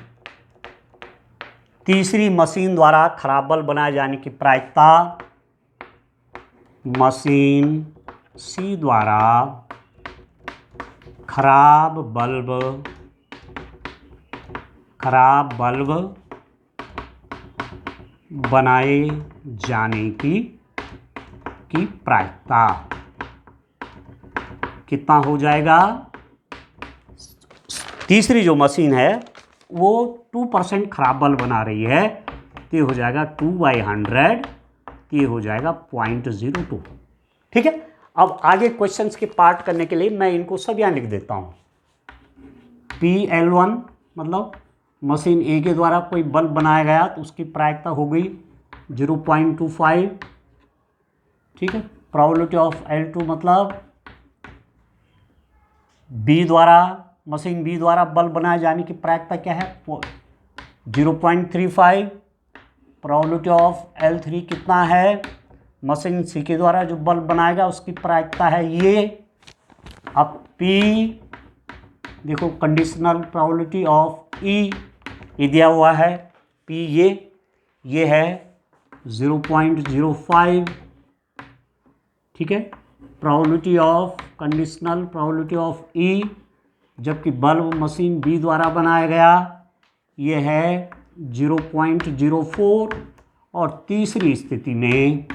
Speaker 1: तीसरी मशीन द्वारा खराब बल्ब बनाए जाने की प्रायिकता, मशीन सी द्वारा खराब बल्ब बनाए जाने की प्रायिकता कितना हो जाएगा। तीसरी जो मशीन है वो 2% खराब बल्ब बना रही है, तो ये हो जाएगा 2/100, तो ये हो जाएगा 0.02। ठीक है। अब आगे क्वेश्चंस के पार्ट करने के लिए मैं इनको सब यहाँ लिख देता हूँ। PL1 मतलब मशीन ए के द्वारा कोई बल्ब बनाया गया तो उसकी प्रायिकता हो गई 0.25। ठीक है। प्रोबेबिलिटी ऑफ L2 मतलब मशीन बी द्वारा बल्ब बनाए जाने की प्रायिकता क्या है 0.35। प्रोबेबिलिटी ऑफ L3 कितना है, मशीन सी के द्वारा जो बल्ब बनाएगा उसकी प्रायिकता है ये। अब P देखो कंडीशनल प्रोबेबिलिटी ऑफ E ये दिया हुआ है, P ये है 0.05। ठीक है। Probability of conditional probability of E जबकि बल्ब मशीन बी द्वारा बनाया गया ये है 0.04। और तीसरी स्थिति में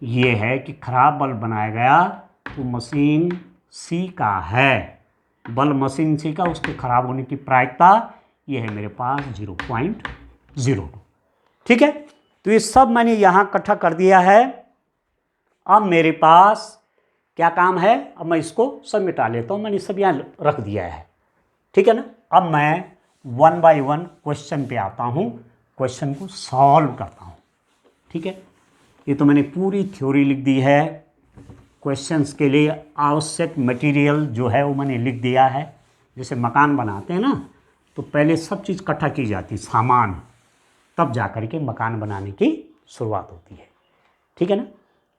Speaker 1: ये है कि खराब बल्ब बनाया गया तो मशीन सी का है, बल्ब मशीन सी का, उसके खराब होने की प्रायिकता ये है मेरे पास 0.02। ठीक है। तो ये सब मैंने यहाँ इकट्ठा कर दिया है। अब मेरे पास क्या काम है, अब मैं इसको सब मिटा लेता हूँ, मैंने सब यहाँ रख दिया है। ठीक है ना। अब मैं 1 बाय 1 क्वेश्चन पे आता हूँ, क्वेश्चन को सॉल्व करता हूँ। ठीक है। ये तो मैंने पूरी थ्योरी लिख दी है, क्वेश्चंस के लिए आवश्यक मटेरियल जो है वो मैंने लिख दिया है। जैसे मकान बनाते हैं ना तो पहले सब चीज़ इकट्ठा की जाती है, सामान, तब जा कर के मकान बनाने की शुरुआत होती है। ठीक है ना।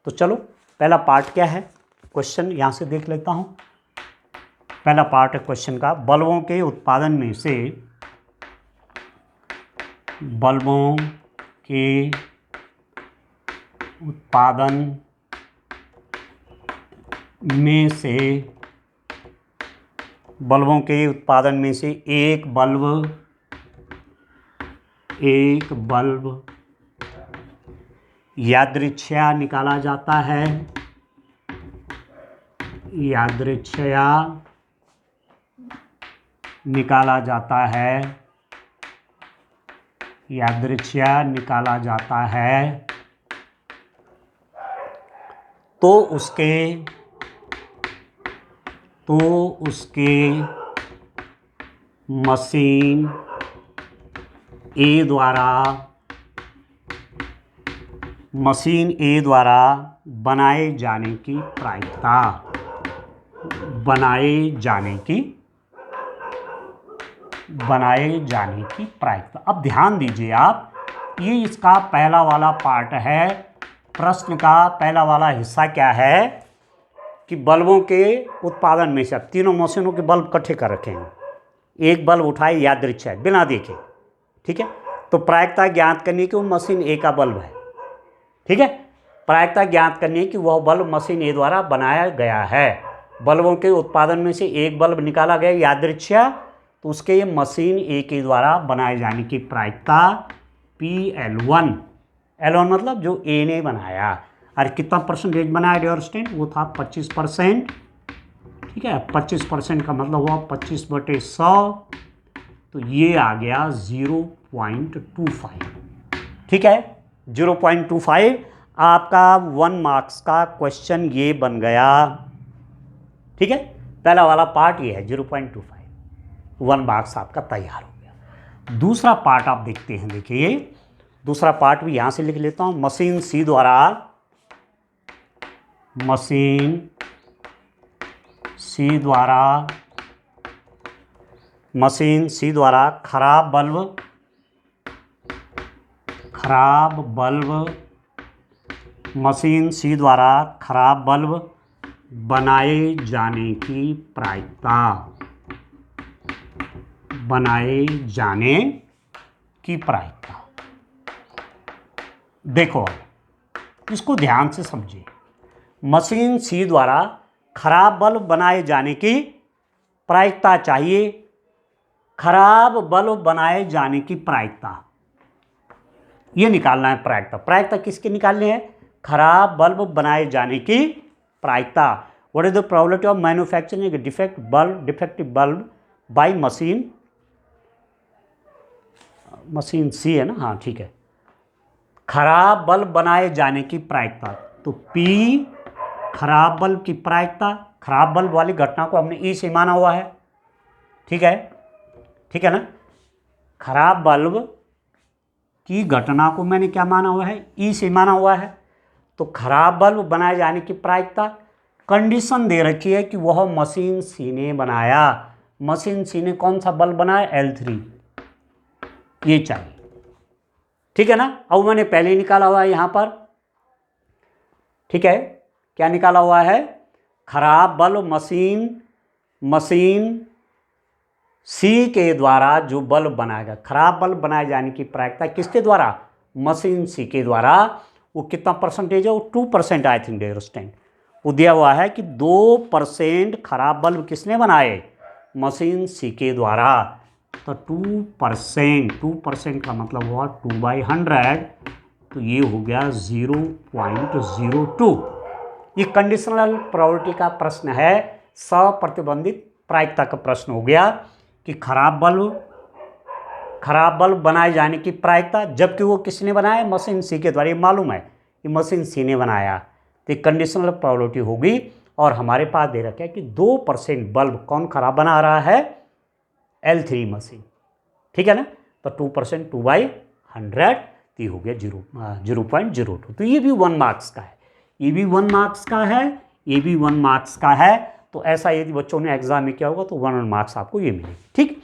Speaker 1: तो चलो पहला पार्ट क्या है, क्वेश्चन यहाँ से देख लेता हूँ। पहला पार्ट है क्वेश्चन का, बल्बों के उत्पादन में से एक बल्ब यादृच्छया निकाला जाता है, यादृच्छया निकाला जाता है तो उसके मशीन ए द्वारा बनाए जाने की प्रायिकता, अब ध्यान दीजिए आप, ये इसका पहला वाला पार्ट है। प्रश्न का पहला वाला हिस्सा क्या है कि बल्बों के उत्पादन में से, अब तीनों मशीनों के बल्ब इकट्ठे कर रखे हैं, एक बल्ब उठाए यादृच्छिक बिना देखे। ठीक है। तो प्रायिकता ज्ञात करने की वो मशीन ए का बल्ब है। ठीक है। प्रायिकता ज्ञात करने की वह बल्ब मशीन ए द्वारा बनाया गया है। बल्बों के उत्पादन में से एक बल्ब निकाला गया यादृच्छिक, तो उसके ये मशीन ए के द्वारा बनाए जाने की प्रायिकता PL1 मतलब जो ए ने बनाया। और कितना परसेंटेज बनाया डियर स्टूडेंट, वो था 25%। ठीक है। 25% का मतलब हुआ 25/100, तो ये आ गया 0.25। ठीक है। 0.25 आपका 1 मार्क्स का क्वेश्चन ये बन गया। ठीक है। पहला वाला पार्ट ये है 0.25, 1 मार्क्स आपका तैयार हो गया। दूसरा पार्ट आप देखते हैं, देखिए दूसरा पार्ट भी यहां से लिख लेता हूं। मशीन सी द्वारा खराब बल्ब बनाए जाने की प्रायिकता। देखो इसको ध्यान से समझिए। मशीन सी द्वारा खराब बल्ब बनाए जाने की प्रायिकता चाहिए। खराब बल्ब बनाए जाने की प्रायिकता, ये निकालना है प्रायिकता। प्रायिकता किसकी निकालनी है? खराब बल्ब बनाए जाने की प्रायिकता। What is the probability of manufacturing defective bulb by machine C है ना, हाँ ठीक है। खराब बल्ब बनाए जाने की प्रायिकता, तो P खराब बल्ब की प्रायिकता, खराब बल्ब वाली घटना को हमने E से माना हुआ है, ठीक है ना। खराब बल्ब की घटना को मैंने क्या माना हुआ है? E से माना हुआ है। तो खराब बल्ब बनाए जाने की प्रायिकता, कंडीशन दे रखी है कि वह मशीन सी ने बनाया। मशीन सी ने कौन सा बल्ब बनाया? L3, ये चाहिए, ठीक है ना। अब मैंने पहले ही निकाला हुआ है यहां पर, ठीक है। क्या निकाला हुआ है? खराब बल्ब मशीन सी के द्वारा जो बल्ब बनाएगा, खराब बल्ब बनाए जाने की प्रायिकता किसके द्वारा? मशीन सी के द्वारा। वो कितना परसेंटेज है? वो 2% आई थिंक डियर स्टूडेंट। वो दिया हुआ है कि 2% खराब बल्ब किसने बनाए? मशीन सी के द्वारा। तो 2% का मतलब हुआ 2/100, तो ये हो गया 0.02। ये कंडीशनल प्रोबेबिलिटी का प्रश्न है, सप्रतिबंधित प्रायिकता का प्रश्न हो गया कि खराब बल्ब बनाए जाने की प्रायिकता, जबकि वो किसने बनाया? मशीन सी के द्वारा। ये मालूम है कि मशीन सी ने बनाया, तो कंडीशनल प्रोबेबिलिटी होगी। और हमारे पास दे रखा है कि 2% बल्ब कौन खराब बना रहा है? L3 मशीन, ठीक है ना। तो 2% 2/100, तो हो गया 0.02। तो ये भी 1 मार्क्स का है, ये भी 1 मार्क्स का है, ये भी 1 मार्क्स का है। तो ऐसा यदि बच्चों ने एग्जाम में किया होगा तो 1 मार्क्स आपको ये मिलेगी, ठीक।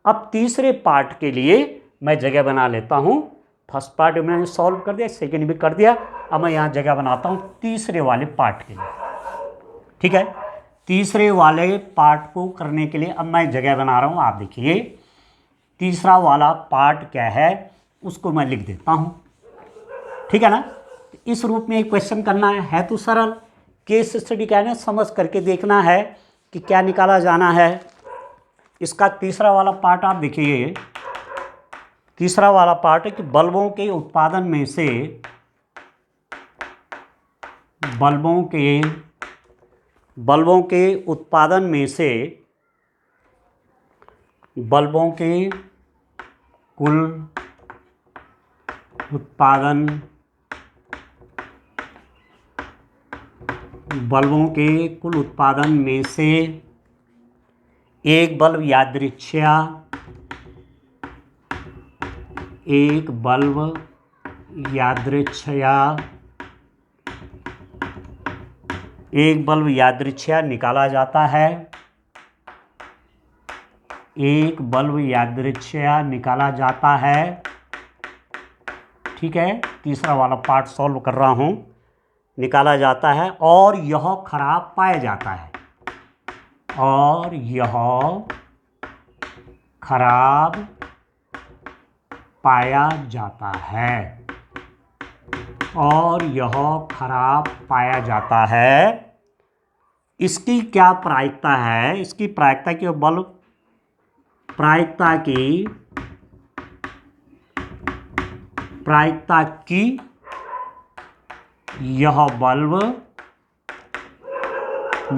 Speaker 1: अब तीसरे पार्ट के लिए मैं जगह बना लेता हूं। फर्स्ट पार्ट मैंने सॉल्व कर दिया, सेकेंड भी कर दिया। अब मैं यहां जगह बनाता हूं तीसरे वाले पार्ट के लिए, ठीक है। तीसरे वाले पार्ट को करने के लिए अब मैं जगह बना रहा हूं। आप देखिए तीसरा वाला पार्ट क्या है, उसको मैं लिख देता हूं, ठीक है ना। इस रूप में एक क्वेश्चन करना है तो सरल। केस स्टडी क्या है, समझ करके देखना है कि क्या निकाला जाना है। इसका तीसरा वाला पार्ट आप देखिए, तीसरा वाला पार्ट है कि बल्बों के उत्पादन में से बल्बों के उत्पादन में से बल्बों के कुल उत्पादन, बल्बों के कुल उत्पादन में से एक बल्ब यादृच्छिया, एक बल्ब यादृच्छिया निकाला जाता है, एक बल्ब यादृच्छिया निकाला जाता है, ठीक है। तीसरा वाला पार्ट सॉल्व कर रहा हूं। निकाला जाता है और यह खराब पाया जाता है, और यह खराब पाया जाता है, और यह खराब पाया जाता है। इसकी क्या प्रायिकता है? इसकी प्रायिकता की बल्ब प्रायिकता की यह बल्ब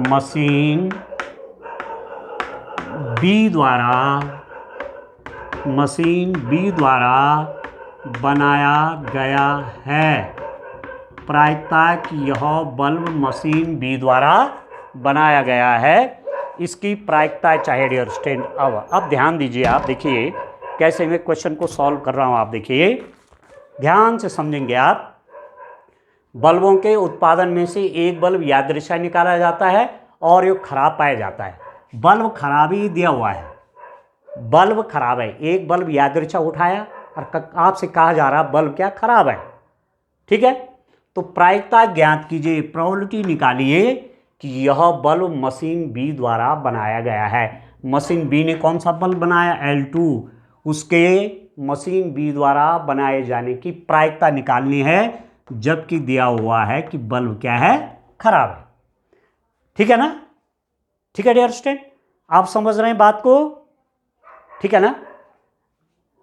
Speaker 1: मशीन बी द्वारा बनाया गया है। प्रायिकता कि यह बल्ब मशीन बी द्वारा बनाया गया है, इसकी प्रायिकता चाहिए डियर स्टूडेंट। अब ध्यान दीजिए, आप देखिए कैसे मैं क्वेश्चन को सॉल्व कर रहा हूं। आप देखिए ध्यान से समझेंगे आप। बल्बों के उत्पादन में से एक बल्ब यादृच्छिक निकाला जाता है और ये खराब पाया जाता है। बल्ब खराब ही दिया हुआ है, बल्ब खराब है, एक बल्ब यादृच्छिक उठाया और आपसे कहा जा रहा बल्ब क्या खराब है, ठीक है। तो प्रायिकता ज्ञात कीजिए, प्रोबेबिलिटी निकालिए कि यह बल्ब मशीन बी द्वारा बनाया गया है। मशीन बी ने कौन सा बल्ब बनाया? L2। उसके मशीन बी द्वारा बनाए जाने की प्रायिकता निकालनी है, जबकि दिया हुआ है कि बल्ब क्या है? खराब है। ठीक है ना, ठीक है डियर स्टूडेंट, आप समझ रहे हैं बात को, ठीक है ना।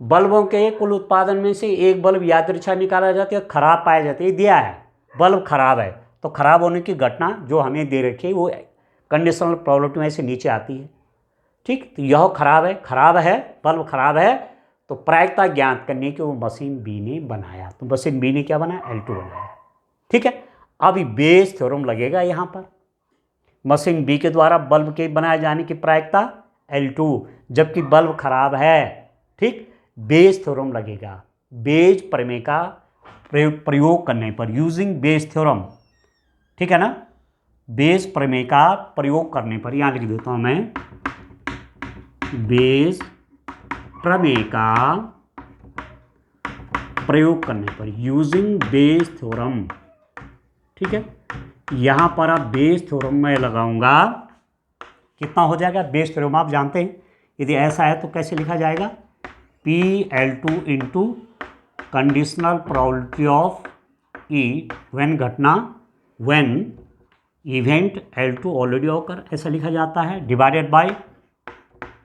Speaker 1: बल्बों के कुल उत्पादन में से एक बल्ब यादृच्छा निकाला जाता है, खराब पाया जाता है, ये दिया है बल्ब खराब है, तो खराब होने की घटना जो हमें दे रखी है वो कंडीशनल प्रोबेबिलिटी में से नीचे आती है, ठीक। तो यह खराब है बल्ब खराब है, तो प्रायिकता ज्ञात करने की वो मशीन बी ने बनाया, तो मशीन बी ने क्या बनाया, L2 बनाया, ठीक है। अभी बेस थ्योरम लगेगा यहाँ पर, मशीन बी के द्वारा बल्ब के बनाए जाने की प्रायिकता L2, जबकि बल्ब खराब है, ठीक। बेस थ्योरम लगेगा, बेज प्रमेय का प्रयोग करने पर, यूजिंग बेस थ्योरम, ठीक है ना, बेस प्रमेय का प्रयोग करने पर, यहां लिख देता हूं मैं, बेस प्रमेय का प्रयोग करने पर, यूजिंग बेस थ्योरम, ठीक है। यहां पर आप बेस थ्योरम में लगाऊंगा, कितना हो जाएगा, बेस थ्योरम आप जानते हैं, यदि ऐसा है तो कैसे लिखा जाएगा, PL2 into conditional probability of E when घटना, when event L2 already occur, ऐसा लिखा जाता है, divided by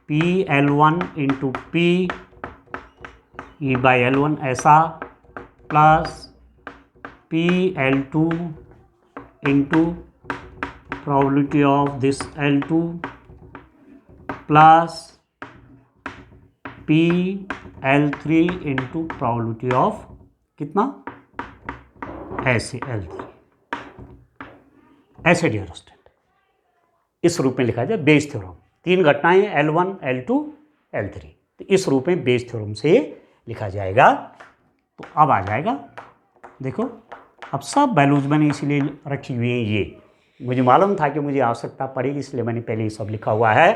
Speaker 1: PL1 into P E by L1 ऐसा, plus PL2 into probability of this L2 plus PL3 into probability of कितना, ऐसे L3, ऐसे dear student, इस रूप में लिखा जाए बेस थ्योरम, तीन घटनाएं L1 L2 L3, तो इस रूप में बेस थ्योरम से लिखा जाएगा। तो अब आ जाएगा, देखो अब सब वैल्यूज मैंने इसीलिए रखी हुई हैं, ये मुझे मालूम था कि मुझे आवश्यकता पड़ेगी, इसलिए मैंने पहले ये सब लिखा हुआ है।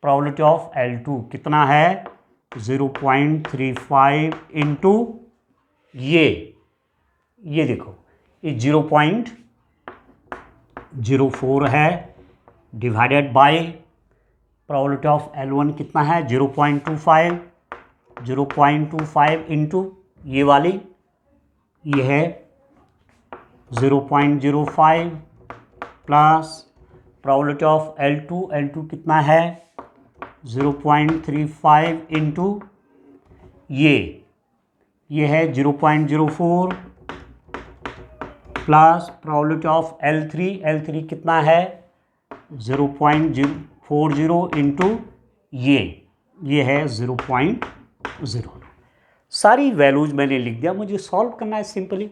Speaker 1: प्रोबेबिलिटी ऑफ L2 कितना है, 0.35 इंटू ये देखो, ये 0.04 है, divided bye probability of L1 कितना है, 0.25 इंटू ये वाली, ये है 0.05 प्लस प्रोबेबिलिटी ऑफ L2 कितना है, 0.35 इंटू ये है 0.04 प्लस प्रोबेबिलिटी ऑफ L3 कितना है, 0.40 इंटू ये है 0.02। सारी वैल्यूज मैंने लिख दिया, मुझे सॉल्व करना है सिंपली।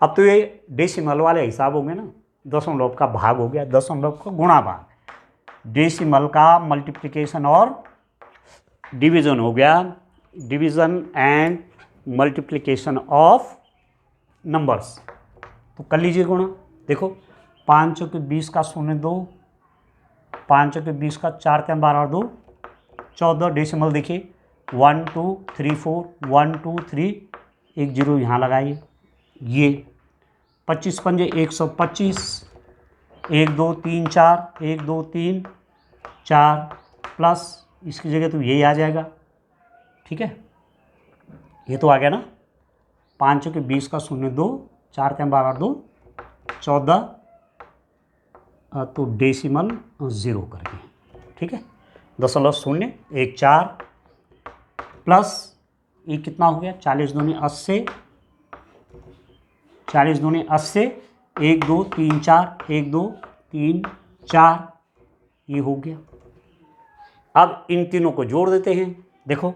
Speaker 1: अब तो ये डेसिमल वाले हिसाब हो गए ना, दशमलव का भाग हो गया, दशमलव का गुणा भाग, डेसिमल का मल्टीप्लिकेशन और डिवीज़न हो गया, division and multiplication of numbers, तो कर लीजिए गुणा। देखो 5 के 20 का 0.2, 5 के 20 का 4 3 12 2 14, डेसिमल देखिए 1 2 3 4 1 2 3, एक जीरो यहाँ लगाइए, ये 25 पंजे 125, 1 2 3 4, 1 2 3 4 प्लस इसकी जगह तो यही आ जाएगा, ठीक है, ये तो आ गया ना, 5 के 20 का 0.2, 4 3 12 2 14, तो डेसिमल 0 करके, ठीक है, 0.014 प्लस ये कितना हो गया, 40 दूनी 80, 40 दूनी 80, 1 2 3 4, 1 2 3 4, ये हो गया। अब इन तीनों को जोड़ देते हैं, देखो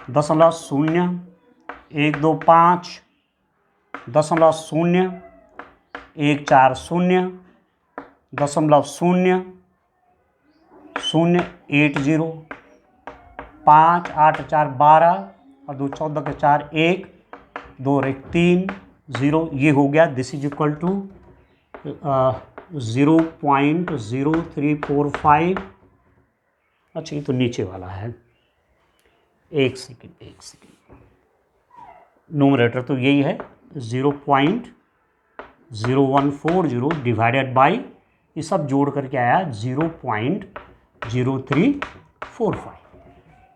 Speaker 1: 0.0125, 0.0140, 0.080, 5 8 4 12 और 2 14 के 4 1 2 और 1 3 0, ये हो गया, दिस इज इक्वल टू 0.0345। अच्छा ये तो नीचे वाला है, एक सेकेंड, नोमरेटर तो यही है 0.0140 डिवाइडेड बाई, ये सब जोड़ करके आया 0.0345,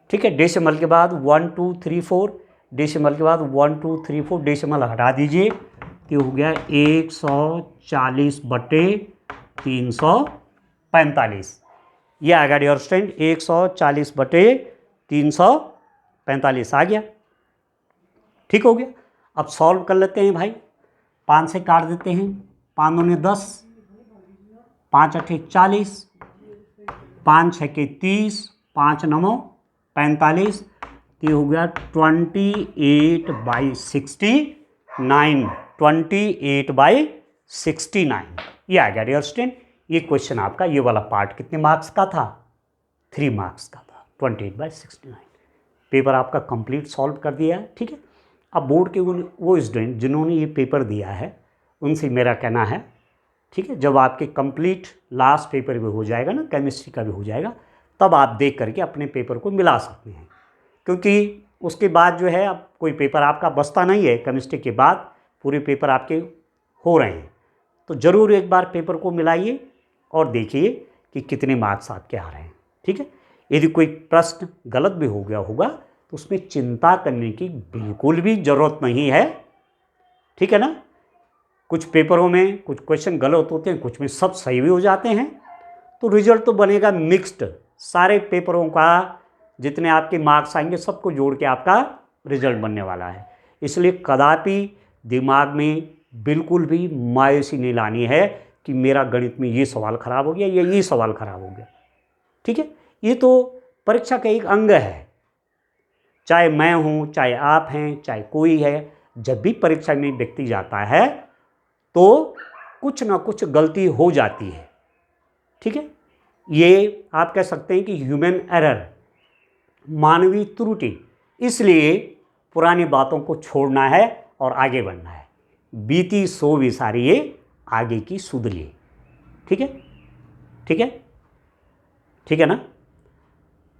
Speaker 1: ठीक है। डेसिमल के बाद 1 2 3 4, डेसिमल के बाद 1 2 3 4, डेसिमल हटा दीजिए, तो हो गया 140/300 45, ये आ गया डियर स्टूडेंट 140/345 आ गया। ठीक हो गया। अब सॉल्व कर लेते हैं भाई, 5 से काट देते हैं, 5 दूने 10, 5 अठे 40, 5 छके 30, 5 नमो 45, तो ये हो गया 28/69, 28/69 ये आ गया डियर स्टूडेंट। ये क्वेश्चन आपका ये वाला पार्ट कितने मार्क्स का था? 3 मार्क्स का था, 28/69। पेपर आपका कंप्लीट सॉल्व कर दिया है। ठीक है, अब बोर्ड के वो स्टूडेंट जिन्होंने ये पेपर दिया है उनसे मेरा कहना है, ठीक है, जब आपके कंप्लीट लास्ट पेपर भी हो जाएगा ना, केमिस्ट्री का भी हो जाएगा, तब आप देख करके अपने पेपर को मिला सकते हैं, क्योंकि उसके बाद जो है अब कोई पेपर आपका बचता नहीं है। केमिस्ट्री के बाद पूरे पेपर आपके हो रहे हैं, तो ज़रूर एक बार पेपर को मिलाइए और देखिए कि कितने मार्क्स आपके आ रहे हैं। ठीक है, यदि कोई प्रश्न गलत भी हो गया होगा तो उसमें चिंता करने की बिल्कुल भी ज़रूरत नहीं है। ठीक है ना, कुछ पेपरों में कुछ क्वेश्चन गलत होते हैं, कुछ में सब सही भी हो जाते हैं, तो रिजल्ट तो बनेगा मिक्स्ड। सारे पेपरों का जितने आपके मार्क्स आएंगे सबको जोड़ के आपका रिजल्ट बनने वाला है। इसलिए कदापि दिमाग में बिल्कुल भी मायूसी नहीं लानी है कि मेरा गणित में ये सवाल खराब हो गया या ये सवाल खराब हो गया। ठीक है, ये तो परीक्षा का एक अंग है, चाहे मैं हूँ, चाहे आप हैं, चाहे कोई है। जब भी परीक्षा में व्यक्ति जाता है तो कुछ ना कुछ गलती हो जाती है। ठीक है, ये आप कह सकते हैं कि ह्यूमन एरर, मानवीय त्रुटि। इसलिए पुरानी बातों को छोड़ना है और आगे बढ़ना है। बीती सो विसारिये आगे की सुधरिए। ठीक है, ठीक है, ठीक है ना।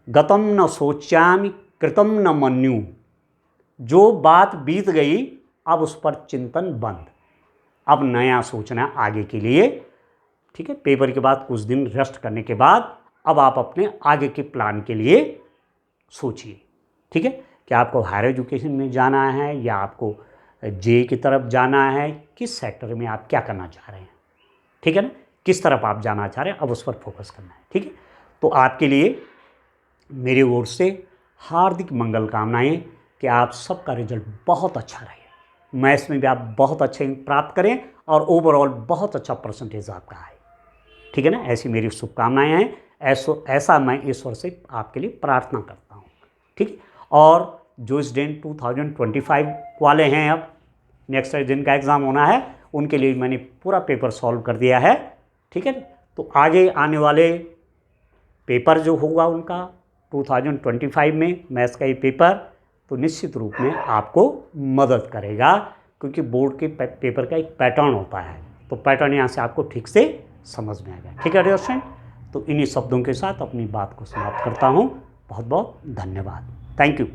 Speaker 1: गतम न सोच्यामि कृतम न मन्यु, जो बात बीत गई अब उस पर चिंतन बंद, अब नया सोचना आगे के लिए। ठीक है, पेपर के बाद कुछ दिन रेस्ट करने के बाद अब आप अपने आगे के प्लान के लिए सोचिए। ठीक है, कि आपको हायर एजुकेशन में जाना है या आपको जे की तरफ जाना है, किस सेक्टर में आप क्या करना चाह रहे हैं। ठीक है ना, किस तरफ आप जाना चाह रहे हैं, अब उस पर फोकस करना है। ठीक है, तो आपके लिए मेरी ओर से हार्दिक मंगल कामनाएं कि आप सबका रिजल्ट बहुत अच्छा रहे, मैथ्स में भी आप बहुत अच्छे प्राप्त करें और ओवरऑल बहुत अच्छा परसेंटेज आपका आए। ठीक है ना, ऐसी मेरी शुभकामनाएं हैं। ऐसा मैं ईश्वर से आपके लिए प्रार्थना करता हूँ। ठीक है, और जो स्टूडेंट 2025 वाले हैं, अब नेक्स्ट जिनका एग्ज़ाम होना है, उनके लिए मैंने पूरा पेपर सॉल्व कर दिया है। ठीक है, तो आगे आने वाले पेपर जो होगा उनका 2025 में मैथ्स का ये पेपर, तो निश्चित रूप में आपको मदद करेगा, क्योंकि बोर्ड के पेपर का एक पैटर्न होता है, तो पैटर्न यहाँ से आपको ठीक से समझ में आएगा। ठीक है डियर स्टूडेंट, तो इन्हीं शब्दों के साथ अपनी बात को समाप्त करता हूँ। बहुत बहुत धन्यवाद। Thank you.